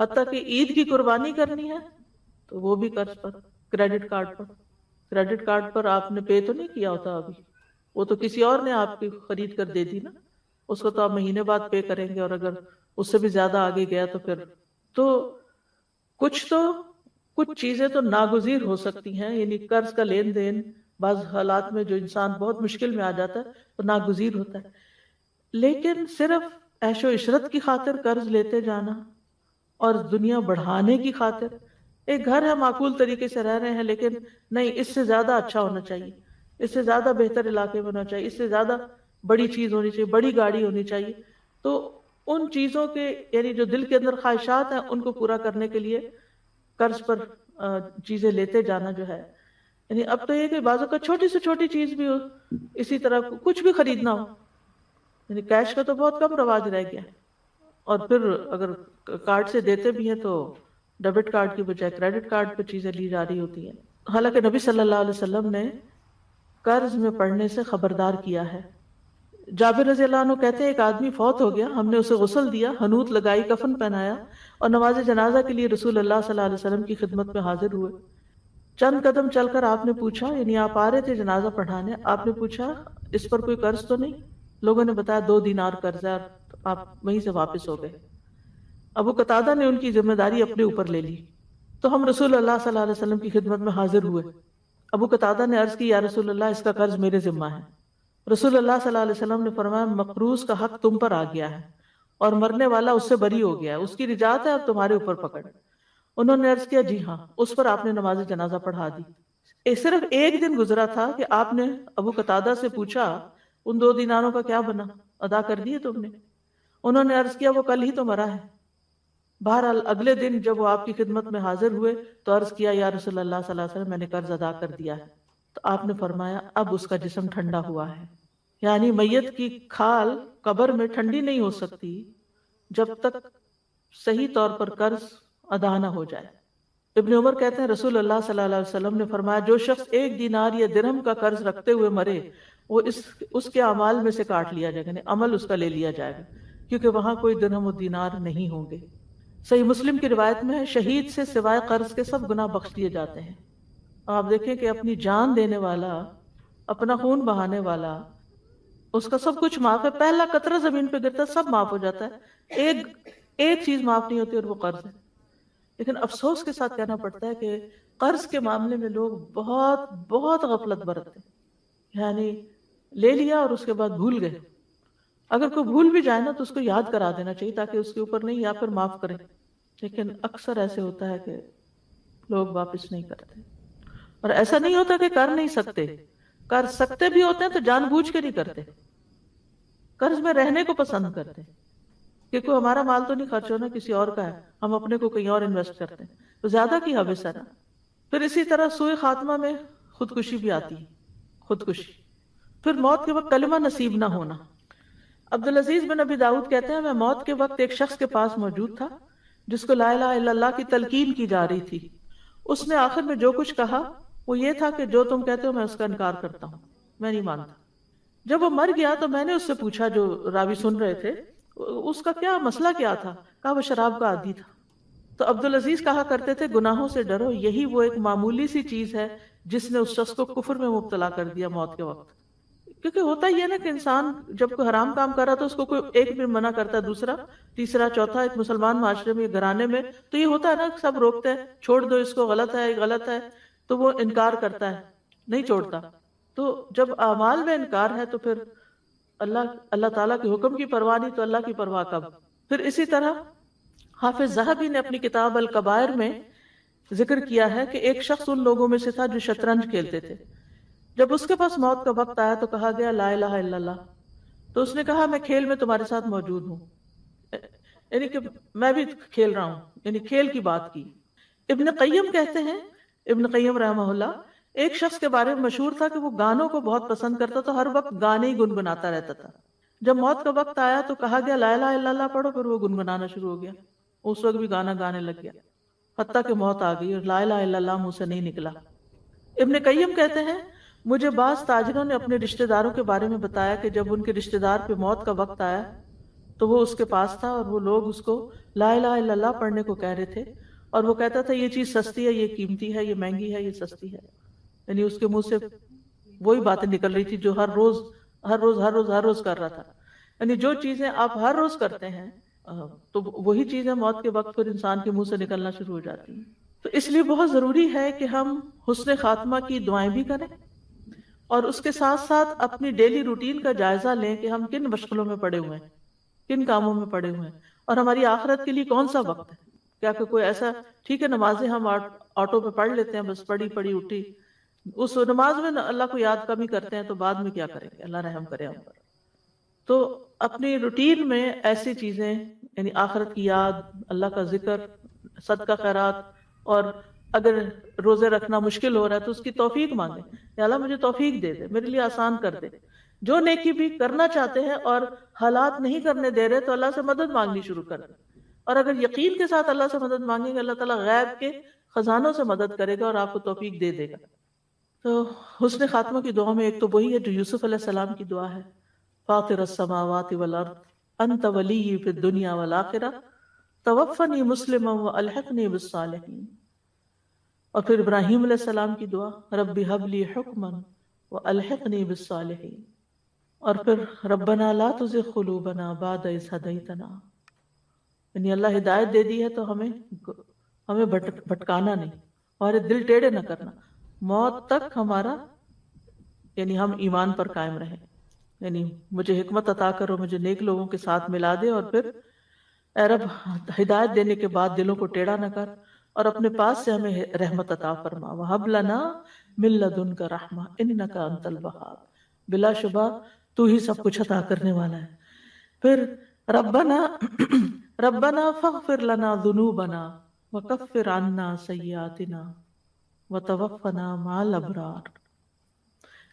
حتیٰ کہ عید کی قربانی کرنی ہے تو وہ بھی قرض پر، کریڈٹ کارڈ پر. کریڈٹ کارڈ پر آپ نے پے تو نہیں کیا ہوتا ابھی، وہ تو کسی اور نے آپ کی خرید کر دے دی نا، اس کو تو آپ مہینے بعد پے کریں گے، اور اگر اس سے بھی زیادہ آگے گیا تو پھر تو کچھ کچھ چیزیں تو ناگزیر ہو سکتی ہیں، یعنی قرض کا لین دین بعض حالات میں جو انسان بہت مشکل میں آ جاتا ہے تو ناگزیر ہوتا ہے. لیکن صرف عیش و عشرت کی خاطر قرض لیتے جانا اور دنیا بڑھانے کی خاطر، ایک گھر ہے معقول طریقے سے رہ رہے ہیں لیکن نہیں اس سے زیادہ اچھا ہونا چاہیے، اس سے زیادہ بہتر علاقے میں ہونا چاہیے، اس سے زیادہ بڑی چیز ہونی چاہیے، بڑی گاڑی ہونی چاہیے. تو ان چیزوں کے یعنی جو دل کے اندر خواہشات ہیں ان کو پورا کرنے کے لیے قرض پر چیزیں لیتے جانا جو ہے، یعنی اب تو یہ کہ بعضوں کا چھوٹی سے چھوٹی چیز بھی ہو، اسی طرح کچھ بھی خریدنا ہو، یعنی کیش کا تو بہت کم رواج رہ گیا. اور پھر اگر کارڈ سے دیتے بھی ہیں تو ڈیبٹ کارڈ کی بجائے کریڈٹ کارڈ پہ چیزیں لی جا رہی ہوتی ہیں. حالانکہ نبی صلی اللہ علیہ وسلم نے قرض میں پڑنے سے خبردار کیا ہے. جابر رضی اللہ عنہ کہتے ہیں ایک آدمی فوت ہو گیا، ہم نے اسے غسل دیا، حنوط لگائی، کفن پہنایا اور نماز جنازہ کے لیے رسول اللہ صلی اللہ علیہ وسلم کی خدمت میں حاضر ہوئے. چند قدم چل کر آپ نے پوچھا، یعنی آپ آ رہے تھے جنازہ پڑھانے، آپ نے پوچھا اس پر کوئی قرض تو نہیں؟ لوگوں نے بتایا 2 دینار قرض ہے، اور آپ وہیں سے واپس ہو گئے. ابو قتادہ نے ان کی ذمہ داری اپنے اوپر لے لی تو ہم رسول اللہ صلی اللہ علیہ وسلم کی خدمت میں حاضر ہوئے. ابو قتادہ نے عرض کی یا رسول اللہ اس کا قرض میرے ذمہ ہے. رسول اللہ صلی اللہ علیہ وسلم نے فرمایا مقروض کا حق تم پر آ گیا ہے اور مرنے والا اس سے بری ہو گیا ہے، اس کی نجات ہے اب تمہارے اوپر پکڑ. انہوں نے عرض کیا جی ہاں. اس پر آپ نے نماز جنازہ پڑھا دی. صرف ایک دن گزرا تھا کہ آپ نے ابو قتادہ سے پوچھا ان 2 دیناروں کا کیا بنا، ادا کر دیے تم نے؟ انہوں نے عرض کیا وہ کل ہی تو مرا ہے. بہرحال اگلے دن جب وہ آپ کی خدمت میں حاضر ہوئے تو عرض کیا یا رسول اللہ صلی اللہ علیہ وسلم میں نے قرض ادا کر دیا ہے. تو آپ نے فرمایا اب اس کا جسم ٹھنڈا ہوا ہے. یعنی میت کی کھال قبر میں ٹھنڈی نہیں ہو سکتی جب تک صحیح طور پر قرض ادا نہ ہو جائے. ابن عمر کہتے ہیں رسول اللہ صلی اللہ علیہ وسلم نے فرمایا جو شخص 1 دینار یا درہم کا قرض رکھتے ہوئے مرے وہ اس کے اعمال میں سے کاٹ لیا جائے گا، یعنی عمل اس کا لے لیا جائے گا، کیونکہ وہاں کوئی درہم و دینار نہیں ہوں گے. صحیح مسلم کی روایت میں ہے شہید سے سوائے قرض کے سب گناہ بخش دیے جاتے ہیں. آپ دیکھیں کہ اپنی جان دینے والا، اپنا خون بہانے والا، اس کا سب کچھ معاف ہے، پہلا قطرہ زمین پہ گرتا سب معاف ہو جاتا ہے، ایک چیز معاف نہیں ہوتی اور وہ قرض ہے. لیکن افسوس کے ساتھ کہنا پڑتا ہے کہ قرض کے معاملے میں لوگ بہت بہت غفلت برتتے ہیں، یعنی لے لیا اور اس کے بعد بھول گئے. اگر کوئی بھول بھی جائے نا تو اس کو یاد کرا دینا چاہیے تاکہ اس کے اوپر نہیں یا پھر معاف کرے. لیکن اکثر ایسے ہوتا ہے کہ لوگ واپس نہیں کرتے، اور ایسا نہیں ہوتا کہ کر نہیں سکتے، کر سکتے بھی ہوتے ہیں تو جان بوجھ کے نہیں کرتے، قرض میں رہنے کو پسند کرتے کہ کوئی ہمارا مال تو نہیں خرچ ہونا، کسی اور کا ہے، ہم اپنے کو کہیں اور انویسٹ کرتے ہیں، تو زیادہ کی حوث ہے نا. پھر اسی طرح سوء خاتمہ میں خودکشی بھی آتی ہے، خودکشی. پھر موت کے وقت کلمہ نصیب نہ ہونا. عبدالعزیز بن ابی داؤد کہتے ہیں میں موت کے وقت ایک شخص کے پاس موجود تھا جس کو لا الہ الا اللہ کی تلقین کی جا رہی تھی. اس نے آخر میں جو کچھ کہا وہ یہ تھا کہ جو تم کہتے ہو میں اس کا انکار کرتا ہوں، میں نہیں مانتا. جب وہ مر گیا تو میں نے اس سے پوچھا، جو راوی سن رہے تھے، اس کا کیا مسئلہ کیا تھا؟ کہا وہ شراب کا عادی تھا۔ تو عبدالعزیز کہا کرتے تھے گناہوں سے ڈرو، یہی وہ ایک معمولی سی چیز ہے جس نے اس شخص کو کفر میں مبتلا کر دیا موت کے وقت۔ کیونکہ ہوتا یہ نا کہ انسان جب کوئی حرام کام کر رہا تو اس کو کوئی ایک بھی منع کرتا ہے، دوسرا تیسرا چوتھا، ایک مسلمان معاشرے میں گھرانے میں تو یہ ہوتا ہے نا، سب روکتے ہیں، چھوڑ دو اس کو، غلط ہے غلط ہے، تو وہ انکار کرتا ہے، نہیں چھوڑتا۔ تو جب اعمال میں انکار ہے تو پھر اللہ تعالیٰ کے حکم کی پرواہ نہیں تو اللہ کی پرواہ کب؟ پھر اسی طرح حافظ ذہبی نے اپنی کتاب الکبائر میں ذکر کیا ہے کہ ایک شخص ان لوگوں میں سے تھا جو شطرنج کھیلتے تھے۔ جب اس کے پاس موت کا وقت آیا تو کہا گیا لا الہ الا اللہ، تو اس نے کہا میں کھیل میں تمہارے ساتھ موجود ہوں، یعنی کہ میں بھی کھیل رہا ہوں، یعنی کھیل کی بات کی۔ ابن قیم کہتے ہیں، ابن قیم رحمہ اللہ، ایک شخص کے بارے میں مشہور تھا کہ وہ گانوں کو بہت پسند کرتا تھا، ہر وقت گانے ہی گنگناتا رہتا تھا۔ جب موت کا وقت آیا تو کہا گیا لا الہ الا اللہ پڑھو، پھر وہ گنگنانا شروع ہو گیا، اس وقت بھی گانا گانے لگ گیا، حتیٰ کہ موت آ گئی اور لا الہ الا اللہ منہ سے نہیں نکلا۔ ابن قیم کہتے ہیں مجھے بعض تاجروں نے اپنے رشتہ داروں کے بارے میں بتایا کہ جب ان کے رشتہ دار پہ موت کا وقت آیا تو وہ اس کے پاس تھا اور وہ لوگ اس کو لا الہ الا اللہ پڑھنے کو کہہ رہے تھے، اور وہ کہتا تھا یہ چیز سستی ہے، یہ قیمتی ہے، یہ مہنگی ہے، یہ سستی ہے، یعنی اس کے منہ سے وہی باتیں نکل رہی تھی جو ہر روز ہر روز ہر روز ہر روز کر رہا تھا۔ یعنی جو چیزیں آپ ہر روز کرتے ہیں تو وہی چیزیں موت کے وقت پھر انسان کے منہ سے نکلنا شروع ہو جاتی ہیں۔ تو اس لیے بہت ضروری ہے کہ ہم حسن خاتمہ کی دعائیں بھی کریں، اور اس کے ساتھ ساتھ اپنی ڈیلی روٹین کا جائزہ لیں کہ ہم کن مشغلوں میں پڑے ہوئے ہیں، کن کاموں میں پڑے ہوئے ہیں، اور ہماری آخرت کے لیے کون سا وقت ہے۔ کیا کہ کوئی ایسا ٹھیک ہے نمازیں ہم آٹو پہ پڑھ لیتے ہیں، بس پڑھی اٹھی، اس نماز میں اللہ کو یاد کم ہی کرتے ہیں، تو بعد میں کیا کریں گے؟ اللہ رحم کرے ہم پر۔ تو اپنی روٹین میں ایسی چیزیں، یعنی آخرت کی یاد، اللہ کا ذکر، صدقہ خیرات، اور اگر روزے رکھنا مشکل ہو رہا ہے تو اس کی توفیق مانگیں، یا اللہ مجھے توفیق دے دے، میرے لیے آسان کر دے۔ جو نیکی بھی کرنا چاہتے ہیں اور حالات نہیں کرنے دے رہے تو اللہ سے مدد مانگنی شروع کر دیں، اور اگر یقین کے ساتھ اللہ سے مدد مانگیں گے اللہ تعالیٰ غیب کے خزانوں سے مدد کرے گا اور آپ کو توفیق دے دے گا۔ تو حسن خاتمہ کی دعا میں ایک تو وہی ہے جو یوسف علیہ السلام کی دعا ہے، فاطر السماوات والارض انت ولی فی الدنیا والآخرہ توفنی مسلما والحقنی بالصالحین۔ اور پھر ابراہیم علیہ السلام کی دعا رب ہب لی حکما والحقنی بالصالحین۔ اور پھر ربنا لا تزغ قلوبنا بعد اذ ہدیتنا، یعنی اللہ ہدایت دے دی ہے تو ہمیں بھٹکانا نہیں، ہمارے دل ٹیڑھے نہ کرنا، موت تک ہمارا یعنی ہم ایمان پر قائم رہیں، یعنی مجھے حکمت عطا کرو، مجھے نیک لوگوں کے ساتھ ملا دے، اور پھر اے رب ہدایت دینے کے بعد دلوں کو ٹیڑھا نہ کر، اور اپنے پاس سے ہمیں رحمت عطا فرما، وَهَبْ لَنَا مِن لَّدُنْكَ رَحْمَةً إِنَّكَ أَنتَ الْوَهَّابُ، بلا شبہ تو ہی سب کچھ عطا کرنے والا ہے۔ پھر ربنا فاغفر لنا ذنوبنا وکفر عنا سیئاتنا وتوفنا مع الابرار،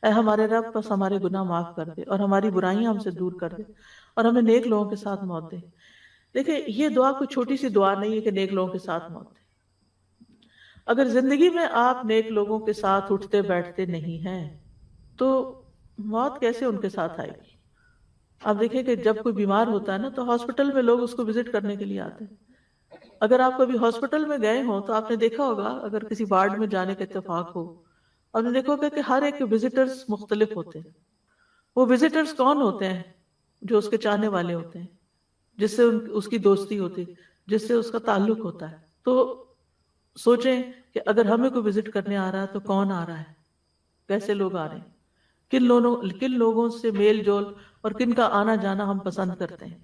اے ہمارے رب بس ہمارے گناہ معاف کر دے اور ہماری برائیاں ہم سے دور کر دے اور ہمیں نیک لوگوں کے ساتھ موت دے۔ دیکھیں یہ دعا کوئی چھوٹی سی دعا نہیں ہے کہ نیک لوگوں کے ساتھ موت دے۔ اگر زندگی میں آپ نیک لوگوں کے ساتھ اٹھتے بیٹھتے نہیں ہیں تو موت کیسے ان کے ساتھ آئے گی؟ آپ دیکھیں کہ جب کوئی بیمار ہوتا ہے نا تو ہاسپٹل میں لوگ اس کو وزٹ کرنے کے لیے آتے ہیں۔ اگر آپ کبھی ہاسپٹل میں گئے ہوں تو آپ نے دیکھا ہوگا، اگر کسی وارڈ میں جانے کا اتفاق ہو، آپ نے دیکھا ہوگا کہ ہر ایک وزٹرز مختلف ہوتے ہیں۔ وہ وزٹرز کون ہوتے ہیں؟ جو اس کے چاہنے والے ہوتے ہیں، جس سے اس کی دوستی ہوتی، جس سے اس کا تعلق ہوتا ہے۔ تو سوچیں کہ اگر ہمیں کوئی وزٹ کرنے آ رہا ہے تو کون آ رہا ہے، کیسے لوگ آ رہے ہیں، کن لوگوں سے میل جول اور کن کا آنا جانا ہم پسند کرتے ہیں۔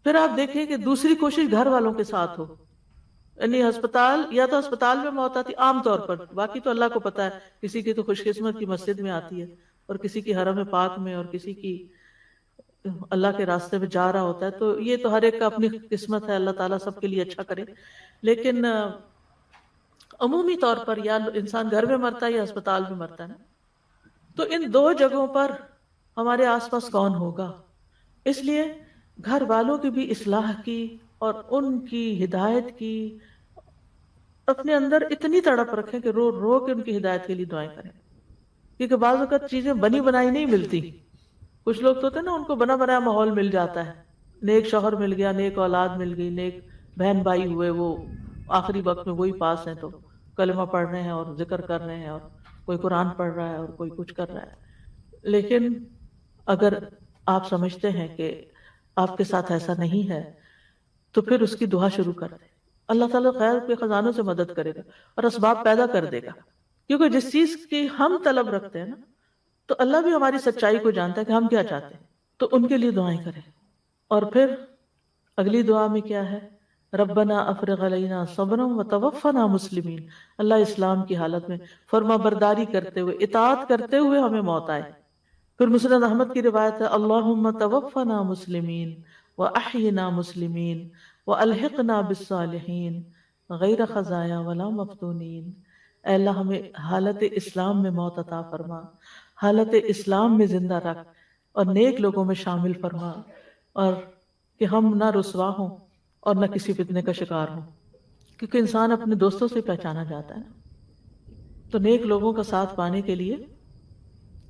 پھر آپ دیکھیں کہ دوسری کوشش گھر والوں کے ساتھ ہو، یعنی ہسپتال، یا تو ہسپتال میں موت آتی عام طور پر، باقی تو اللہ کو پتا ہے، کسی کی تو خوش قسمت کی مسجد میں آتی ہے اور کسی کی حرم پاک میں اور کسی کی اللہ کے راستے میں جا رہا ہوتا ہے، تو یہ تو ہر ایک کا اپنی قسمت ہے، اللہ تعالیٰ سب کے لیے اچھا کرے۔ لیکن عمومی طور پر یا انسان گھر میں مرتا ہے یا ہسپتال میں مرتا ہے نا، تو ان دو جگہوں پر ہمارے آس پاس کون ہوگا؟ اس لیے گھر والوں کی بھی اصلاح کی اور ان کی ہدایت کی، اپنے اندر اتنی تڑپ رکھیں کہ رو رو کے ان کی ہدایت کے لیے دعائیں کریں، کیونکہ بعض اوقات چیزیں بنی بنائی نہیں ملتی۔ کچھ لوگ تو ہوتے ہیں نا ان کو بنا بنایا ماحول مل جاتا ہے، نیک شوہر مل گیا، نیک اولاد مل گئی، نیک بہن بھائی ہوئے، وہ آخری وقت میں وہی پاس ہیں تو کلمہ پڑھ رہے ہیں اور ذکر کر رہے ہیں، اور کوئی قرآن پڑھ رہا ہے اور کوئی کچھ کر رہا ہے. لیکن اگر آپ سمجھتے ہیں کہ آپ کے ساتھ ایسا نہیں ہے تو پھر اس کی دعا شروع کر دیں. اللہ تعالیٰ خیر کے خزانوں سے مدد کرے گا اور اسباب پیدا کر دے گا، کیونکہ جس چیز کی ہم طلب رکھتے ہیں نا، تو اللہ بھی ہماری سچائی کو جانتا ہے کہ ہم کیا چاہتے ہیں. تو ان کے لیے دعائیں کریں. اور پھر اگلی دعا میں کیا ہے؟ ربنا افرغ علینا صبرا وتوفنا مسلمین. اللہ اسلام کی حالت میں فرما برداری کرتے ہوئے، اطاعت کرتے ہوئے ہمیں موت آئے. پھر مسند احمد کی روایت ہے، اللہم توفنا مسلمین واحینا مسلمین والحقنا بالصالحین غیر خزایا ولا مفتونین. اے اللہ ہمیں حالت اسلام میں موت عطا فرما، حالت اسلام میں زندہ رکھ اور نیک لوگوں میں شامل فرما، اور کہ ہم نہ رسوا ہوں اور نہ کسی فتنے کا شکار ہوں، کیونکہ انسان اپنے دوستوں سے پہچانا جاتا ہے. تو نیک لوگوں کا ساتھ پانے کے لیے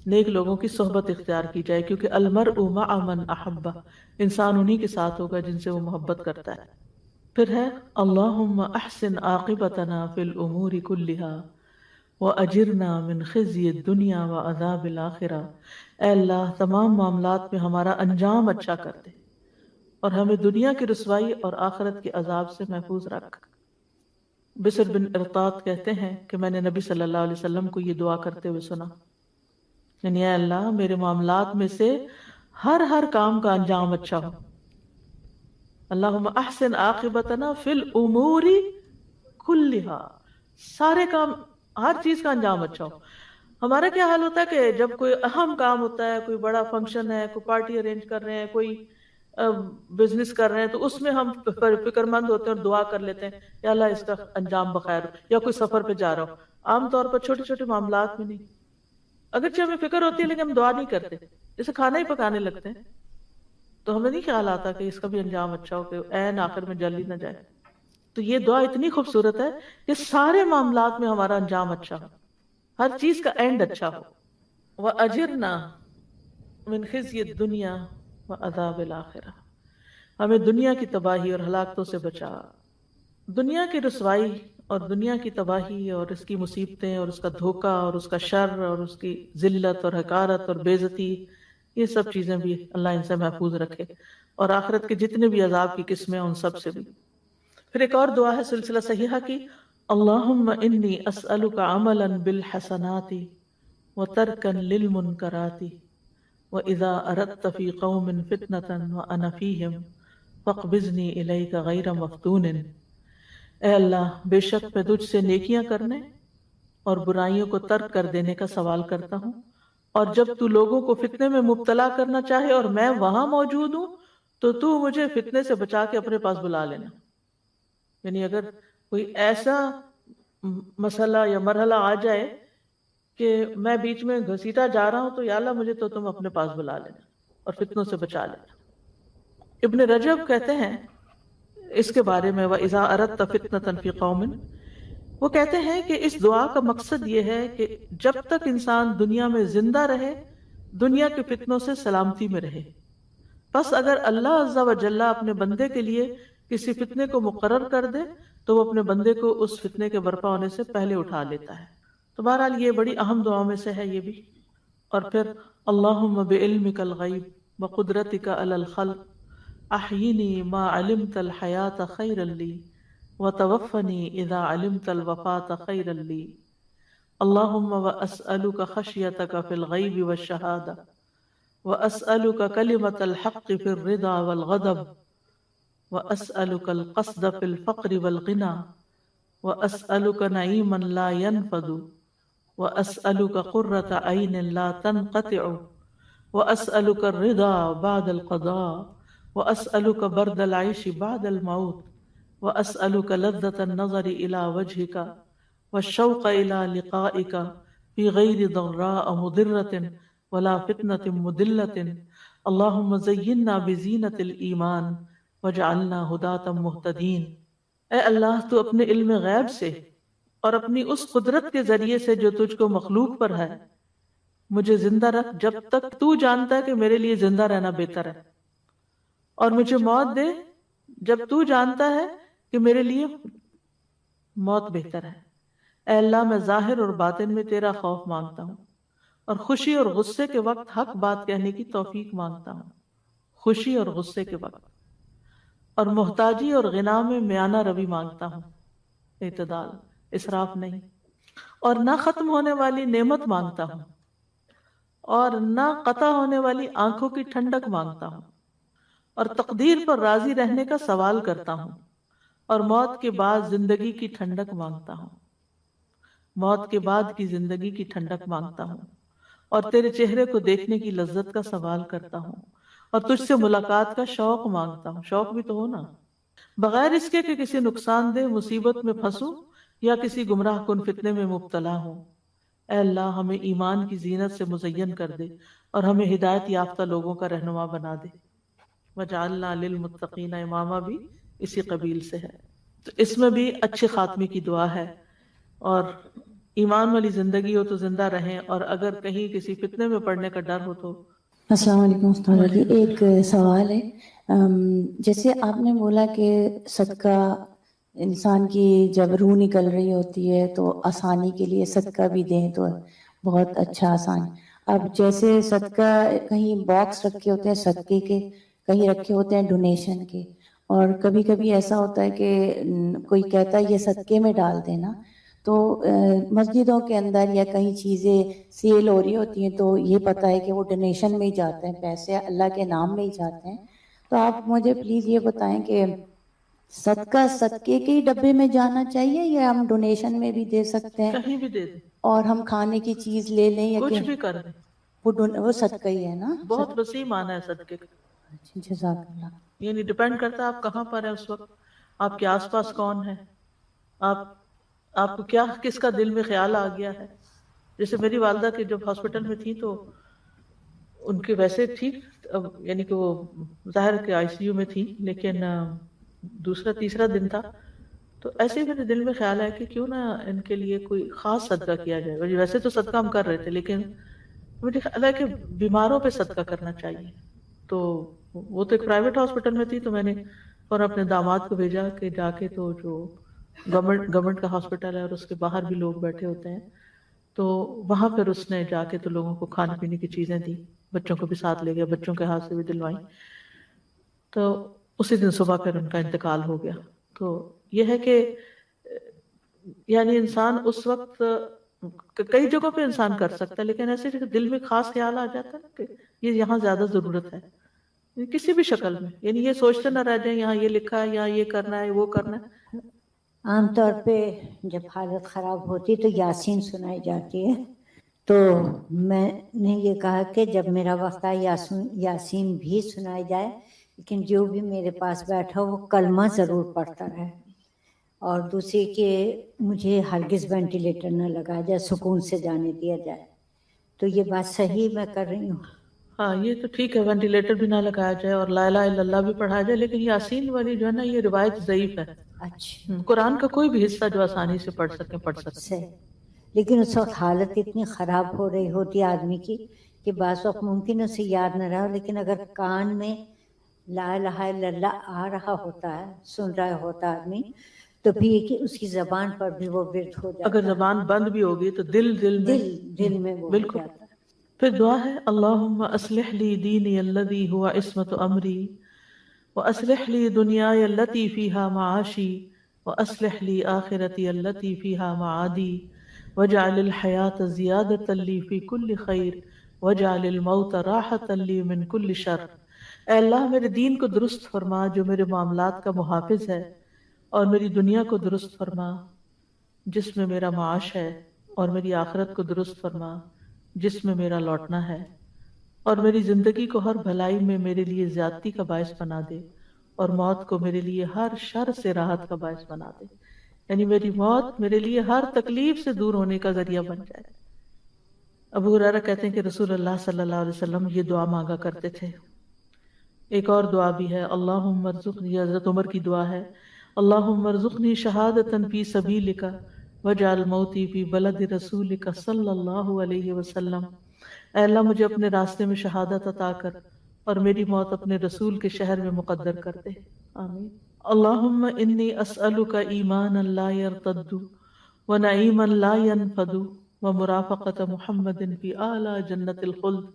نیک لوگوں کی صحبت اختیار کی جائے، کیونکہ المرء مع من احبہ، انسان انہی کے ساتھ ہوگا جن سے وہ محبت کرتا ہے. پھر ہے اللہم احسن عاقبتنا فی الامور کلہا واجرنا من خزی الدنیا وعذاب الاخرہ. اے اللہ تمام معاملات میں ہمارا انجام اچھا کر دے اور ہمیں دنیا کی رسوائی اور آخرت کے عذاب سے محفوظ رکھ. بسر بن ارطاط کہتے ہیں کہ میں نے نبی صلی اللہ علیہ وسلم کو یہ دعا کرتے ہوئے سنا، یعنی اے اللہ میرے معاملات میں سے ہر کام کا انجام اچھا ہو. اللہم احسن عاقبتنا فی الامور کلہا، سارے کام، ہر چیز کا انجام اچھا ہو. ہمارا کیا حال ہوتا ہے کہ جب کوئی اہم کام ہوتا ہے، کوئی بڑا فنکشن ہے، کوئی پارٹی ارینج کر رہے ہیں، کوئی بزنس کر رہے ہیں، تو اس میں ہم فکر مند ہوتے ہیں اور دعا کر لیتے ہیں یا اللہ اس کا انجام بخیر ہو، یا کوئی سفر پہ جا رہا ہو. عام طور پر چھوٹے چھوٹے معاملات میں نہیں، اگرچہ ہمیں فکر ہوتی ہے لیکن ہم دعا نہیں کرتے. جیسے کھانا ہی پکانے لگتے ہیں تو ہمیں نہیں خیال آتا کہ اس کا بھی انجام اچھا ہو، کہ عین آخر میں جل ہی نہ جائے. تو یہ دعا اتنی خوبصورت ہے کہ سارے معاملات میں ہمارا انجام اچھا ہو، ہر چیز کا اینڈ اچھا ہو. وَأَجِرْنَا مِنْ خِزْيِ الدُّنْيَا وَعَذَابِ الْآخِرَةِ، ہمیں دنیا کی تباہی اور ہلاکتوں سے بچا. دنیا کی رسوائی اور دنیا کی تباہی اور اس کی مصیبتیں اور اس کا دھوکہ اور اس کا شر اور اس کی ذلت اور حقارت اور بے عزتی، یہ سب چیزیں بھی اللہ ان سے محفوظ رکھے، اور آخرت کے جتنے بھی عذاب کی قسمیں ان سب سے بھی. پھر ایک اور دعا ہے سلسلہ صحیحہ کی، اللہم انی اسألک عملا بالحسنات وترکا للمنکرات واذا اردت فی قوم فتنة وانا فیہم فاقبضنی الیک غیر مفتون. اے اللہ بے شک میں تجھ سے نیکیاں کرنے اور برائیوں کو ترک کر دینے کا سوال کرتا ہوں، اور جب تو لوگوں کو فتنے میں مبتلا کرنا چاہے اور میں وہاں موجود ہوں تو مجھے فتنے سے بچا کے اپنے پاس بلا لینا. یعنی اگر کوئی ایسا مسئلہ یا مرحلہ آ جائے کہ میں بیچ میں گھسیٹا جا رہا ہوں تو یا اللہ مجھے تو تم اپنے پاس بلا لینا اور فتنوں سے بچا لینا. ابن رجب کہتے ہیں اس کے بارے میں، وَإِذَا أَرَدْتَ فِتْنَةً فِي قَوْمٍ، وہ کہتے ہیں کہ اس دعا کا مقصد یہ ہے کہ جب تک انسان دنیا میں زندہ رہے دنیا کے فتنوں سے سلامتی میں رہے. پس اگر اللہ عز و جل اپنے بندے کے لیے کسی فتنے کو مقرر کر دے تو وہ اپنے بندے کو اس فتنے کے برپا ہونے سے پہلے اٹھا لیتا ہے. تو بہرحال یہ بڑی اہم دعاؤں میں سے ہے یہ بھی. اور پھر اللہم بعلمک الغیب وقدرتک علی الخلق احیینی ما علمت الحیات خیرا لی وتوفنی اذا علمت الوفاة خیرا لی. اللہم واسألک خشیتک فی الغیب والشہادہ واسألک کلمۃ الحق فی الرضا والغضب واسألک القصد فی الفقر والغنى واسألک نعیما لا ينفد واسألک قرۃ عین لا تنقطع واسألک الرضا بعد القضاء واسألک برد العیش بعد الموت واسألک لذة النظر الى وجهک والشوق الى لقائک فی غیر ضراء مضرة ولا فتنة مضلة. اللہم زیننا بزینة الایمان واجعلنا ہداة مہتدین. اے اللہ تو اپنے علم غیب سے اور اپنی اس قدرت کے ذریعے سے جو تجھ کو مخلوق پر ہے مجھے زندہ رکھ جب تک تو جانتا ہے کہ میرے لیے زندہ رہنا بہتر ہے، اور مجھے موت دے جب تو جانتا ہے کہ میرے لیے موت بہتر ہے۔ اے اللہ میں ظاہر اور باطن میں تیرا خوف مانگتا ہوں، اور خوشی اور غصے کے وقت حق بات کہنے کی توفیق مانگتا ہوں، خوشی اور غصے کے وقت، اور محتاجی اور غنا میں میانہ روی مانگتا ہوں، اعتدال، اسراف نہیں، اور نہ ختم ہونے والی نعمت مانگتا ہوں، اور نہ قطع ہونے والی آنکھوں کی ٹھنڈک مانگتا ہوں، اور تقدیر پر راضی رہنے کا سوال کرتا ہوں، اور موت کے بعد زندگی کی ٹھنڈک مانگتا ہوں، موت کے بعد کی زندگی کی ٹھنڈک مانگتا ہوں، اور تیرے چہرے کو دیکھنے کی لذت کا سوال کرتا ہوں، اور تجھ سے ملاقات کا شوق مانگتا ہوں، شوق بھی تو ہو نا، بغیر اس کے کہ کسی نقصان دہ مصیبت میں پھنسوں یا کسی گمراہ کن فتنے میں مبتلا ہوں۔ اے اللہ ہمیں ایمان کی زینت سے مزین کر دے اور ہمیں ہدایت یافتہ لوگوں کا رہنما بنا دے۔ وجعلنا للمتقین اماما بھی اسی قبیل سے ہے۔ تو اس میں بھی اچھے خاتمے کی دعا ہے، اور ایمان والی زندگی ہو تو زندہ رہیں، اور اگر کہیں کسی فتنے میں پڑنے کا ڈر ہو تو۔ السلام علیکم استاد علی، ایک سوال ہے۔ جیسے آپ نے بولا کہ صدقہ انسان کی جب روح نکل رہی ہوتی ہے تو آسانی کے لیے صدقہ بھی دیں تو بہت اچھا آسان۔ اب جیسے صدقہ کہیں باکس رکھے ہوتے ہیں صدقے کے، کہیں رکھے ہوتے ہیں ڈونیشن کے، اور کبھی کبھی ایسا ہوتا ہے کہ کوئی کہتا ہے یہ صدقے میں ڈال دینا، تو مسجدوں کے اندر یا کہیں چیزیں سیل ہو رہی ہوتی ہیں تو یہ پتہ ہے کہ وہ ڈونیشن میں ہی جاتے ہیں، پیسے اللہ کے نام میں ہی جاتے ہیں، تو آپ مجھے پلیز یہ بتائیں کہ صدقہ صدقے کے ہی ڈبے میں جانا چاہیے یا ہم ڈونیشن میں بھی دے سکتے ہیں، کہیں بھی دے دیں، اور ہم کھانے کی چیز لے لیں یا کچھ بھی کر دیں، وہ صدقہ ہی ہے نا؟ بہت وسیع معنی ہے صدقے کا، جزاک اللہ۔ یعنی ڈیپینڈ کرتا ہے آپ کہاں پر ہیں اس وقت، آپ کے آس پاس کون ہے، آپ کو کیا کس کا دل میں خیال آ گیا ہے۔ جیسے میری والدہ کی جب ہاسپٹل میں تھی تو ان کے ویسے ٹھیک، یعنی کہ وہ ظاہر کے آئی سی یو میں تھی، لیکن دوسرا تیسرا دن تھا تو ایسے ہی میرے دل میں خیال آیا کہ کیوں نہ ان کے لیے کوئی خاص صدقہ کیا جائے۔ ویسے تو صدقہ ہم کر رہے تھے لیکن مجھے خیال ہے کہ بیماروں پہ صدقہ کرنا چاہیے۔ تو وہ تو ایک پرائیویٹ ہاسپٹل میں تھی تو میں نے اور اپنے داماد کو بھیجا کہ جا کے تو جو گورنمنٹ کا ہاسپٹل ہے اور اس کے باہر بھی لوگ بیٹھے ہوتے ہیں تو وہاں پھر اس نے جا کے تو لوگوں کو کھانے پینے کی چیزیں دی، بچوں کو بھی ساتھ لے گیا، بچوں کے ہاتھ سے بھی دلوائی، تو اسی دن صبح پھر ان کا انتقال ہو گیا۔ تو یہ ہے کہ یعنی انسان اس وقت کئی جگہوں پہ انسان کر سکتا ہے لیکن ایسے دل میں خاص خیال آ جاتا ہے کہ یہ یہاں زیادہ ضرورت ہے کسی بھی شکل میں، یعنی یہ سوچتے نہ رہ جائیں یہاں یہ لکھا ہے یہاں یہ کرنا ہے وہ کرنا ہے۔ عام طور پہ جب حالت خراب ہوتی تو یاسین سنائی جاتی ہے، تو میں نے یہ کہا کہ جب میرا وقت آئے یاسین بھی سنائی جائے، لیکن جو بھی میرے پاس بیٹھا وہ کلمہ ضرور پڑھتا رہے، اور دوسری کہ مجھے ہرگز وینٹیلیٹر نہ لگایا جائے، سکون سے جانے دیا جائے۔ تو یہ بات صحیح میں کر رہی ہوں؟ ہاں یہ تو ٹھیک ہے، وینٹیلیٹر بھی نہ لگایا جائے اور لا الہ الا اللہ بھی پڑھایا جائے، لیکن یاسین والی جو ہے نا یہ روایت ضعیف ہے۔ اچھا، قرآن کا کوئی بھی حصہ جو آسانی سے پڑھ سکے۔ صحیح، لیکن اس وقت حالت اتنی خراب ہو رہی ہوتی آدمی کی کہ بعض وقت ممکن اسے یاد نہ رہا، لیکن اگر کان میں لا الہ الا اللہ آ رہا ہوتا ہے، سن رہا ہوتا آدمی، تو پھر کہ اس کی زبان پر بھی وہ ورد ہو جاتا ہے، اگر زبان بند بھی ہوگی تو دل میں وہ ہو بالکل۔ جاتا ہے۔ پھر دعا ہے اللہم اصلح لی دینی الذی هو عصمت امری واصلح لی دنیای التی فیہا معاشی واصلح لی آخرتی التی فیہا معادی واجعل الحیاة زیادتا لی فی کل خیر واجعل الموت راحتا لی من کل شر۔ اے اللہ میرے دین کو درست فرما جو میرے معاملات کا محافظ ہے، اور میری دنیا کو درست فرما جس میں میرا معاش ہے، اور میری آخرت کو درست فرما جس میں میرا لوٹنا ہے، اور میری زندگی کو ہر بھلائی میں میرے لیے زیادتی کا باعث بنا دے، اور موت کو میرے لیے ہر شر سے راحت کا باعث بنا دے، یعنی میری موت میرے لیے ہر تکلیف سے دور ہونے کا ذریعہ بن جائے۔ ابو ہریرہ کہتے ہیں کہ رسول اللہ صلی اللہ علیہ وسلم یہ دعا مانگا کرتے تھے۔ ایک اور دعا بھی ہے اللہم ارزقنی، یہ حضرت عمر کی دعا ہے، اللہم ارزقنی شہادتا فی سبیلک وجعل موتی فی بلد رسولک صلی اللہ علیہ وسلم۔ اے اللہ مجھے اپنے راستے میں شہادت عطا کر اور میری موت اپنے رسول کے شہر میں مقدر کر دے، آمین۔ اللہم انی اسألک ایمانا لا یرتد ونعیما لا ینفد ومرافقت محمد فی اعلی جنت الخلد۔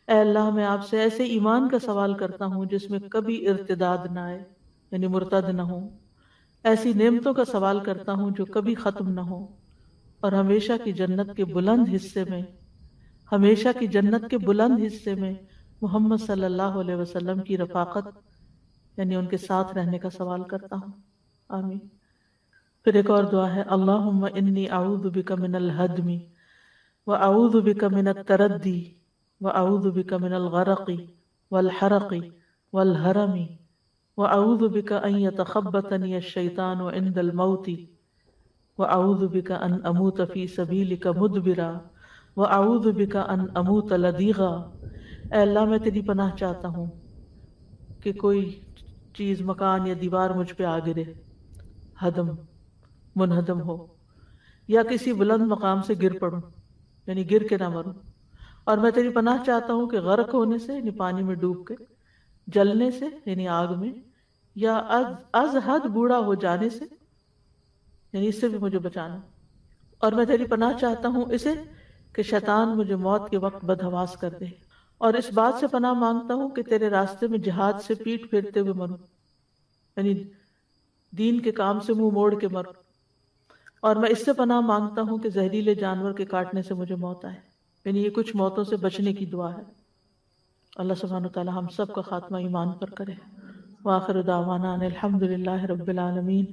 اے اللہ، میں آپ سے ایسے ایمان کا سوال کرتا ہوں جس میں کبھی ارتداد نہ آئے، یعنی مرتد نہ ہو، ایسی نعمتوں کا سوال کرتا ہوں جو کبھی ختم نہ ہو، اور ہمیشہ کی جنت کے بلند حصے میں، ہمیشہ کی جنت کے بلند حصے میں محمد صلی اللہ علیہ وسلم کی رفاقت، یعنی ان کے ساتھ رہنے کا سوال کرتا ہوں، آمین۔ پھر ایک اور دعا ہے، اللہم انی اعوذ بک من الہدم واعوذ بک من التردی واعوذ بک من الغرق والحرق والہرم واعوذ بک ان یتخبطنی الشیطان عند الموت واعوذ بک ان اموت فی سبیلک مدبرا واعوذ بک ان اموت لدیغا۔ اے اللہ، میں تیری پناہ چاہتا ہوں کہ کوئی چیز، مکان یا دیوار مجھ پہ آ گرے، ہدم، منہدم ہو، یا کسی بلند مقام سے گر پڑوں، یعنی گر کے نہ مروں، اور میں تیری پناہ چاہتا ہوں کہ غرق ہونے سے، یعنی پانی میں ڈوب کے، جلنے سے یعنی آگ میں، یا از حد بوڑھا ہو جانے سے، یعنی اس سے بھی مجھے بچانا، اور میں تیری پناہ چاہتا ہوں اسے کہ شیطان مجھے موت کے وقت بدحواس کر دے، اور اس بات سے پناہ مانگتا ہوں کہ تیرے راستے میں جہاد سے پیٹ پھیرتے ہوئے مروں، یعنی دین کے کام سے منہ موڑ کے مروں، اور میں اس سے پناہ مانگتا ہوں کہ زہریلے جانور کے کاٹنے سے مجھے موت آئے، یعنی یہ کچھ موتوں سے بچنے کی دعا ہے۔ اللہ سبحانہ وتعالی ہم سب کا خاتمہ ایمان پر کرے۔ وآخر دعوانا ان الحمد للہ رب العالمین۔